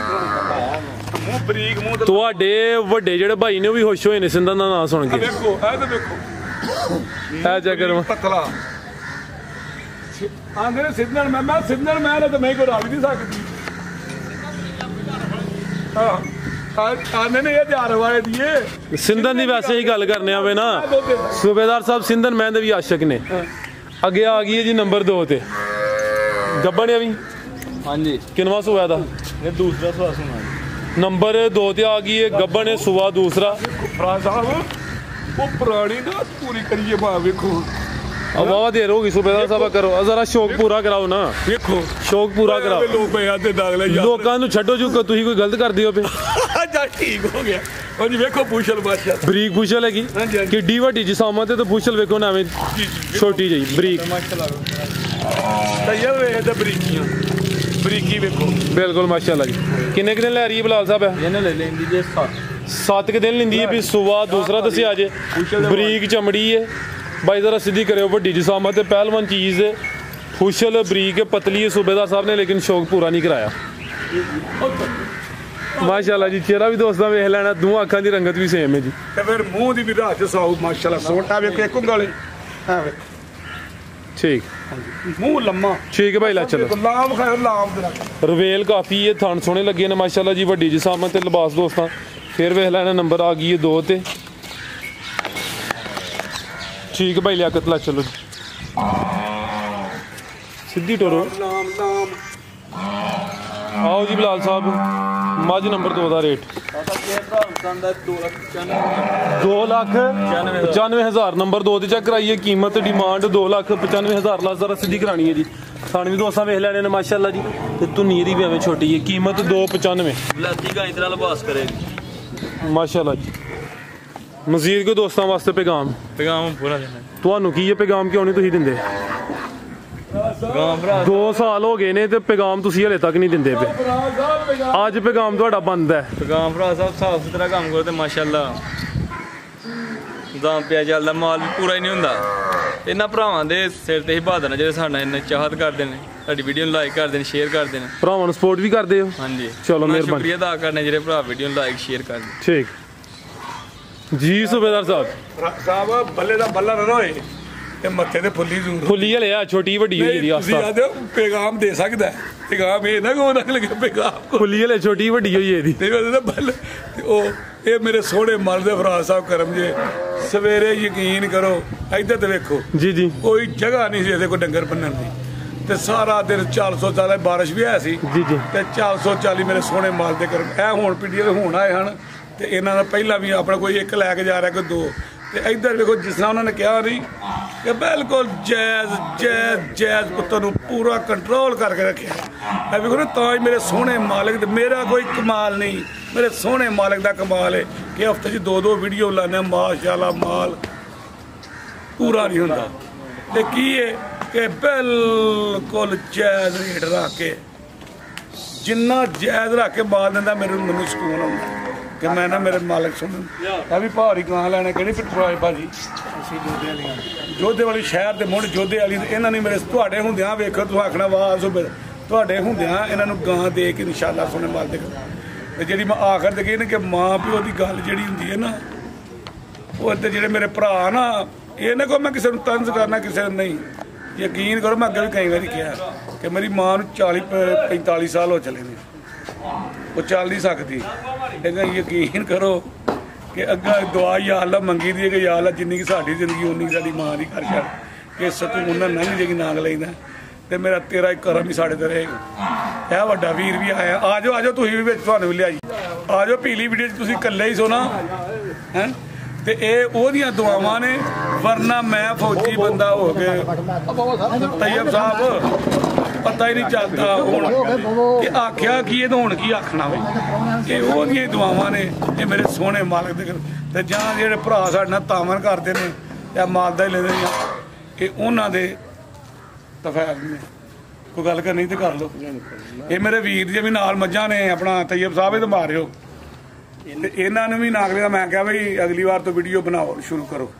मुंह बरीक मुंह ते ਤੁਹਾਡੇ ਵੱਡੇ ਜਿਹੜੇ ਭਾਈ ਨੇ ਉਹ ਵੀ ਖੁਸ਼ ਹੋਏ ਨੇ ਸਿੰਧਾਂ ਦਾ ਨਾਮ ਸੁਣ ਕੇ। देखो ए तो देखो ਐ ਚੈੱਕ ਕਰੋ पतला आंदे ने सिंधन मैं सिंधन मैं तो मैं को डाल नहीं सकती। हां आंदे ने ये त्यार वाले दिए ਸਿੰਧਨ ਦੀ ਵੈਸੇ ਹੀ ਗੱਲ ਕਰਨੇ ਆਵੇ ਨਾ। सूबेदार साहब ਸਿੰਧਨ ਮੈਂ ਦੇ ਵੀ ਆਸ਼ਿਕ ਨੇ। ਅੱਗੇ ਆ ਗਈ ਹੈ ਜੀ ਨੰबर 2 ਤੇ ਗੱਬਣ ਹੈ ਵੀ। हां जी ਕਿੰਨਵਾ ਸੂਆ ਦਾ? ये दूसरा सुआ सुना। नंबर 2 ਤੇ ਆ ਗਈ ਹੈ ਗੱਬਣ ਹੈ ਸੁਆ ਦੂਸਰਾ फराज साहब वो पुरानी ना पूरी करिए मां वेखो वाह देर होगी सूबेदार साहब करो जरा शौक पूरा कराओ ना वेखो शौक पूरा कराओ लोग पे आते दागले लोकां नु छड्डो जो तुसी कोई गलत कर दियो पे जा ठीक हो गया और जी वेखो पूछल बादशाह ਬਰੀਕ ਪੁਛਲ ਹੈਗੀ ਕਿੱਡੀ ਵੱਡੀ ਜਿਸਾਮਤ ਤੇ ਪੁਛਲ ਵੇਖੋ ਨਾ ਐਵੇਂ ਛੋਟੀ ਜਿਹੀ ਬਰੀਕ तैयार वे ते बरीकियां बरीकी वेखो ਬਿਲਕੁਲ ਮਾਸ਼ਾਅੱਲਾ ਜੀ ਕਿੰਨੇ ਦਿਨ ਲੈ ਰਹੀ ਹੈ ਬਲਾਲ ਸਾਹਿਬ ਇਹਨੇ ਲੈ ਲੈਂਦੀ ਜੇ 7 ਦਿਨ ਲੈਂਦੀ ਹੈ ਵੀ ਸੁਆ ਦੂਸਰਾ ਦੱਸਿਆ ਜੇ ਬਰੀਕ ਚਮੜੀ ਹੈ ਬਾਈ ਜ਼ਰਾ ਸਿੱਧੀ ਕਰਿਓ ਵੱਡੀ ਜਿਸਾਮਤ ਤੇ ਪਹਿਲਵਾਨ ਚੀਜ਼ ਹੈ ਫੁਸ਼ਲ ਬਰੀਕ ਪਤਲੀ ਹੈ सूबेदार साहब ने लेकिन शौक पूरा नहीं कराया माशाल्लाह जी चेहरा भी दोस्तों वेख लेना दो अखां दी रंगत भी सेम है जी ते फिर मुंह दी भी राह साहू माशाल्लाह सोटा वेखो एक ਉਂਗਲ हां ठीक मुंह लम्मा ठीक है भाई ला चलो लाम खाओ लाम दे रवेल काफी है थान सोहने लगे ने माशाल्लाह जी वड्डी जिसामत ते लिबास दोस्तां फिर वेख लेना नंबर आ गई है 2 ते ठीक है भाई लियाकत ला चलो सीधी टोरो लाम लाम आओ जी बिलाल साहब मज नंबर 2 का रेट 2,95,000 नंबर 2 ਦੀ ਚੈੱਕ ਕਰਾਈਏ कीमत डिमांड 2,95,000 ਲਾ ਜ਼ਰਾ ਸਿੱਧੀ ਕਰਾਣੀ ਹੈ ਜੀ ਥਾਣ ਵੀ ਦੋਸਤਾਂ ਵੇਖ ਲੈਣੇ ਨੇ ਮਾਸ਼ਾਅੱਲਾ ਜੀ ਤੇ ਧੁੰਨੀ ਦੀ ਵੀ ਐਵੇਂ ਛੋਟੀ ਹੈ कीमत 2,95 ਬਲਾਤੀ ਗਾਂ ਇਤਰਾ ਲਿਬਾਸ ਕਰੇਗੀ ਮਾਸ਼ਾਅੱਲਾ ਜੀ ਮਜ਼ੀਦ ਕੋ ਦੋਸਤਾਂ ਵਾਸਤੇ ਪੈਗਾਮ ਪੂਰਾ ਦੇਣਾ ਤੁਹਾਨੂੰ ਕੀ ਹੈ ਪੈਗਾਮ ਕਿਉਂ ਨਹੀਂ ਤੁਸੀਂ ਦਿੰਦੇ ਗਾਂ ਭਰਾ 2 ਸਾਲ ਹੋ ਗਏ ਨੇ ਤੇ ਪੈਗਾਮ ਤੁਸੀਂ ਹਲੇ ਤੱਕ ਨਹੀਂ ਦਿੰਦੇ ਪਏ ਅੱਜ ਪੈਗਾਮ ਤੁਹਾਡਾ ਬੰਦ ਹੈ ਗਾਂ ਭਰਾ ਸਾਹਿਬ ਸਾਫ ਸੁਥਰਾ ਕੰਮ ਕਰੋ ਤੇ ਮਾਸ਼ਾਅੱਲਾ ਗਾਂ ਪਿਆ ਚੱਲਦਾ ਮਾਲ ਵੀ ਪੂਰਾ ਹੀ ਨਹੀਂ ਹੁੰਦਾ ਇਹਨਾਂ ਭਰਾਵਾਂ ਦੇ ਸਿਰ ਤੇ ਹੀ ਬਹਾਦਰ ਜਿਹੜੇ ਸਾਡਾ ਇੰਨੇ ਚਾਹਤ ਕਰਦੇ ਨੇ ਸਾਡੀ ਵੀਡੀਓ ਨੂੰ ਲਾਈਕ ਕਰਦੇ ਨੇ ਸ਼ੇਅਰ ਕਰਦੇ ਨੇ ਭਰਾਵਾਂ ਨੂੰ ਸਪੋਰਟ ਵੀ ਕਰਦੇ ਹੋ ਹਾਂਜੀ ਚਲੋ ਮਿਹਰਬਾਨੀ ਸ਼ੁਕਰੀਆ ਅਦਾ ਕਰਨੇ ਜਿਹੜੇ ਭਰਾ ਵੀਡੀਓ ਨੂੰ ਲਾਈਕ ਸ਼ੇਅਰ ਕਰਦੇ ਠੀਕ ਜੀ सूबेदार साहब साहब बल्ले दा बल्ला ना होए ਤੇ ਮੱਥੇ ਤੇ ਫੁੱਲੀ ਜ਼ਰੂਰ ਫੁੱਲੀ ਹਲੇ ਆ ਛੋਟੀ ਵੱਡੀ ਹੋਈ ਜਿਹੜੀ ਤੁਸੀਂ ਆਸਤਾ ਆਦੇ ਪੈਗਾਮ ਦੇ ਸਕਦਾ ਪੈਗਾਮ ਇਹ ਨਾ ਕੋ ਨਾ ਲੱਗੇ ਪੈਗਾਮ ਫੁੱਲੀ ਹਲੇ ਛੋਟੀ ਵੱਡੀ ਹੋਈ ਇਹਦੀ ਤੇ ਉਹਦਾ ਬੱਲ ਤੇ ਉਹ ਇਹ ਮੇਰੇ ਸੋਹਣੇ ਮਨ ਦੇ ਫਰਾਜ਼ ਸਾਹਿਬ ਕਰਮ ਜੇ ਸਵੇਰੇ ਯਕੀਨ ਕਰੋ ਇੱਧਰ ਤੇ ਵੇਖੋ ਜੀ ਜੀ ਕੋਈ ਜਗ੍ਹਾ ਨਹੀਂ ਸੀ ਇਹਦੇ ਕੋਈ ਡੰਗਰ ਬੰਨਣ ਦੀ ਤੇ ਸਾਰਾ ਦਿਨ 440 ਬਾਰਿਸ਼ ਵੀ ਆਇਆ ਸੀ ਜੀ ਜੀ ਤੇ 440 ਮੇਰੇ ਸੋਹਣੇ ਮਾਲ ਦੇ ਕਰਮ ਇਹ ਹੁਣ ਪੀਡੀਏ ਦੇ ਹੁਣ ਆਏ ਹਨ ਤੇ ਇਹਨਾਂ ਦਾ ਪਹਿਲਾਂ ਵੀ ਆਪਣਾ ਕੋਈ ਇੱਕ ਲੈ ਕੇ ਜਾ ਰਿਹਾ ਕੋਈ 2 ਤੇ ਇੱਧਰ ਵੇਖੋ ਜਿਸ ਤਰ੍ਹਾਂ ਉਹਨਾਂ ਨੇ ਕਿਹਾ ਨਹੀਂ ਕਿ ਬਿਲਕੁਲ ਜਾਇਜ਼ ਪੁੱਤਰ ਨੂੰ ਪੂਰਾ ਕੰਟਰੋਲ ਕਰਕੇ ਰੱਖਿਆ ਇਹ ਵੇਖੋ ਨਾ ਤਾਂ ਹੀ ਮੇਰੇ ਸੋਹਣੇ ਮਾਲਕ ਤੇ ਮੇਰਾ ਕੋਈ ਕਮਾਲ ਨਹੀਂ ਮੇਰੇ ਸੋਹਣੇ ਮਾਲਕ ਦਾ ਕਮਾਲ ਹੈ ਕਿ ਹਫਤੇ 'ਚ 2 ਵੀਡੀਓ ਲਾਉਂਦੇ ਮਾਸ਼ਾਅੱਲਾ ਮਾਲ ਪੂਰਾ ਨਹੀਂ ਹੁੰਦਾ ਤੇ ਕੀ ਹੈ ਕਿ ਬਿਲਕੁਲ ਜਾਇਜ਼ ਰੇਟ ਰੱਖ ਕੇ ਜਿੰਨਾ ਜਾਇਜ਼ ਰੱਖ ਕੇ ਮਾਲ ਦਿੰਦਾ ਮੈਨੂੰ ਸਕੂਨ ਆਉਂਦਾ ਕਿ ਮੈਂ ਨਾ ਮੇਰੇ ਮਾਲਕ ਸੁਣ ਇਹ ਵੀ ਭਾਰੀ ਗਾਂ ਲੈਣੇ ਕਿਹੜੀ ਪਿੱਟਰੋਏ ਭਾਜੀ ਅਸੀਂ ਜੋਧੇ ਵਾਲੀ ਸ਼ਹਿਰ ਦੇ ਮੁੰਡ ਜੋਧੇ ਵਾਲੀ ਇਹਨਾਂ ਨੇ ਮੇਰੇ ਤੁਹਾਡੇ ਹੁੰਦਿਆਂ ਵੇਖੋ ਤੁਸੀਂ ਆਖਣਾ ਵਾਹ ਸੁਬੇ ਤੁਹਾਡੇ ਹੁੰਦਿਆਂ ਇਹਨਾਂ ਨੂੰ ਗਾਂ ਦੇ ਕੇ ਇਨਸ਼ਾਅੱਲਾ ਸੋਨੇ ਮਾਲ ਦੇ ਤੇ ਜਿਹੜੀ ਮੈਂ ਆਖਰ ਤੇ ਕਹੀ ਨਾ ਕਿ ਮਾਂ ਪਿਓ ਦੀ ਗੱਲ ਜਿਹੜੀ ਹੁੰਦੀ ਹੈ ਨਾ ਉਹ ਤੇ ਜਿਹੜੇ ਮੇਰੇ ਭਰਾ ਨਾ ਇਹ ਨਾ ਕੋ ਮੈਂ ਕਿਸੇ ਨੂੰ ਤੰਜ਼ ਕਰਨਾ ਕਿਸੇ ਨੂੰ ਨਹੀਂ ਯਕੀਨ ਕਰੋ ਮੈਂ ਅੱਗੇ ਵੀ ਕਈ ਵਾਰੀ ਕਿਹਾ ਕਿ ਮੇਰੀ ਮਾਂ ਨੂੰ 40-45 ਸਾਲ ਹੋ ਚਲੇ ਨੇ ਉਹ ਚੱਲ ਨਹੀਂ ਸਕਦੀ ਲੇਕਿਨ ਯਕੀਨ ਕਰੋ ਕਿ ਅੱਗਾ ਦੁਆ ਯਾ ਅੱਲਾ ਮੰਗੀ ਦੀ ਹੈ ਕਿ ਯਾ ਅੱਲਾ ਜਿੰਨੀ ਕਿ ਸਾਡੀ ਜ਼ਿੰਦਗੀ ਉਨੀ ਸਾਡੀ ਮਾਂ ਦੀ ਕਰ ਛੱਡ ਕਿ ਸਕੂਨ ਉਹਨਾਂ ਨਹੀਂ ਜੇ ਨਾਗ ਲੈਂਦਾ ਤੇ ਮੇਰਾ ਤੇਰਾ ਇੱਕ ਕਰਮ ਹੀ ਸਾਡੇ ਤੇ ਰਹੇਗਾ ਇਹ ਵੱਡਾ ਵੀਰ ਵੀ ਆਇਆ ਆ ਜਾਓ ਤੁਸੀਂ ਵੀ ਵਿੱਚ ਤੁਹਾਨੂੰ ਵੀ ਲਿਆਈ ਆ ਜਾਓ ਪੀਲੀ ਵੀਡੀਓ 'ਚ ਤੁਸੀਂ ਇਕੱਲੇ ਹੀ ਸੋਣਾ ਹੈ ਤੇ ਇਹ ਉਹਦੀਆਂ ਦੁਆਵਾਂ ਨੇ ਵਰਨਾ ਮੈਂ ਫੌਜੀ ਬੰਦਾ ਹੋ ਕੇ ਤੈਯਬ ਸਾਹਿਬ ਪਤਾ ਹੀ ਨਹੀਂ ਚੱਲਦਾ ਹੁਣ ਕਿ ਆਖਿਆ ਕੀ ਇਹ ਤਾਂ ਹੁਣ ਕੀ ਆਖਣਾ ਵੇ ਕਿ ਉਹਦੀਆਂ ਦੁਆਵਾਂ ਨੇ ਇਹ ਮੇਰੇ ਸੋਹਣੇ ਮਾਲਕ ਦੇ ਤੇ ਜਾਂ ਜਿਹੜੇ ਭਰਾ ਸਾਡੇ ਨਾਲ ਤਾਮਨ ਕਰਦੇ ਨੇ ਜਾਂ ਮਾਲ ਦਾ ਹੀ ਲੈਂਦੇ ਨੇ ਕਿ ਉਹਨਾਂ ਦੇ ਤਫੈਲ ਨੇ ਕੋਈ ਗੱਲ ਕਰਨੀ ਤੇ ਕਰ ਲਓ ਇਹ ਮੇਰੇ ਵੀਰ ਜੀ ਵੀ ਨਾਲ ਮੱਝਾਂ ਨੇ ਆਪਣਾ ਤੈਯਬ ਸਾਹਿਬ ਇਹ ਮਾਰਿਓ ਤੇ ਇਹਨਾਂ ਨੂੰ ਵੀ ਨਾਗਲੇ ਦਾ ਮੈਂ ਕਿਹਾ ਬਈ ਅਗਲੀ ਵਾਰ ਤੋਂ ਵੀਡੀਓ ਬਣਾਓ ਸ਼ੁਰੂ ਕਰੋ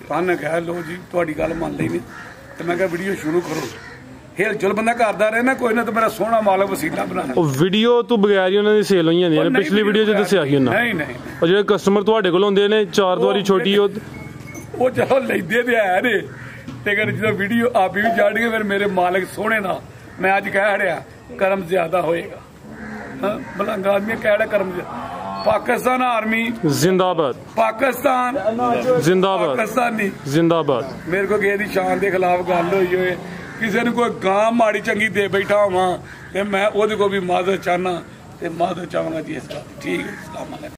ਤਾਂ ਕਿਹਾ ਲੋ ਜੀ ਤੁਹਾਡੀ ਗੱਲ ਮੰਨ ਲਈ ਨਹੀਂ ਤੇ ਮੈਂ ਕਿਹਾ ਵੀਡੀਓ ਸ਼ੁਰੂ ਕਰੋ ਹਿਲ ਚੁਲ ਬੰਦਾ ਕਰਦਾ ਰਹੇ ਨਾ ਕੋਈ ਨਾ ਤਾਂ ਮੇਰਾ ਸੋਹਣਾ ਮਾਲਕ ਵਸੀਲਾ ਬਣਾਣਾ ਉਹ ਵੀਡੀਓ ਤੋਂ ਬਗੈਰ ਹੀ ਉਹਨਾਂ ਦੀ ਸੇਲ ਹੋਈ ਜਾਂਦੀ ਹੈ ਪਿਛਲੀ ਵੀਡੀਓ 'ਚ ਦੱਸਿਆ ਸੀ ਉਹਨਾਂ ਨਹੀਂ ਉਹ ਜਿਹੜੇ ਕਸਟਮਰ ਤੁਹਾਡੇ ਕੋਲ ਹੁੰਦੇ ਨੇ 4 ਦੁਆਰੀ ਛੋਟੀ ਉਹ ਚਲੋ ਲੈਂਦੇ ਤੇ ਆਇਆ ਨੇ ਤੇ ਅਗਰ ਜਦੋਂ ਵੀਡੀਓ ਆਪੀ ਵੀ ਜਾਣਗੇ ਫਿਰ ਮੇਰੇ ਮਾਲਕ ਸੋਹਣੇ ਨਾਲ ਮੈਂ ਅੱਜ ਕਹਿ ਹੜਿਆ ਕਰਮ ਜ਼ਿਆਦਾ ਹੋਏਗਾ ਮਲੰਗਾ ਆਦਮੀ ਕਹਿ ਰਿਹਾ ਕਰਮ पाकिस्तान आर्मी जिंदाबाद पाकिस्तान जिंदाबाद पाकिस्तानी जिंदाबाद मेरे को किसी की शान के खिलाफ गल हुई होए किसी ने कोई गां माड़ी चंगी दे बैठा होवां ते मैं ओहदे को भी माजर चाहना ਤੇ ਮਾਦੋ ਚਾਹਾਂਗਾ ਜੀ ਇਸ ਗੱਲ ਠੀਕ ਹੈ। ਅਸਲਾਮ ਅਲੈਕੁਮ।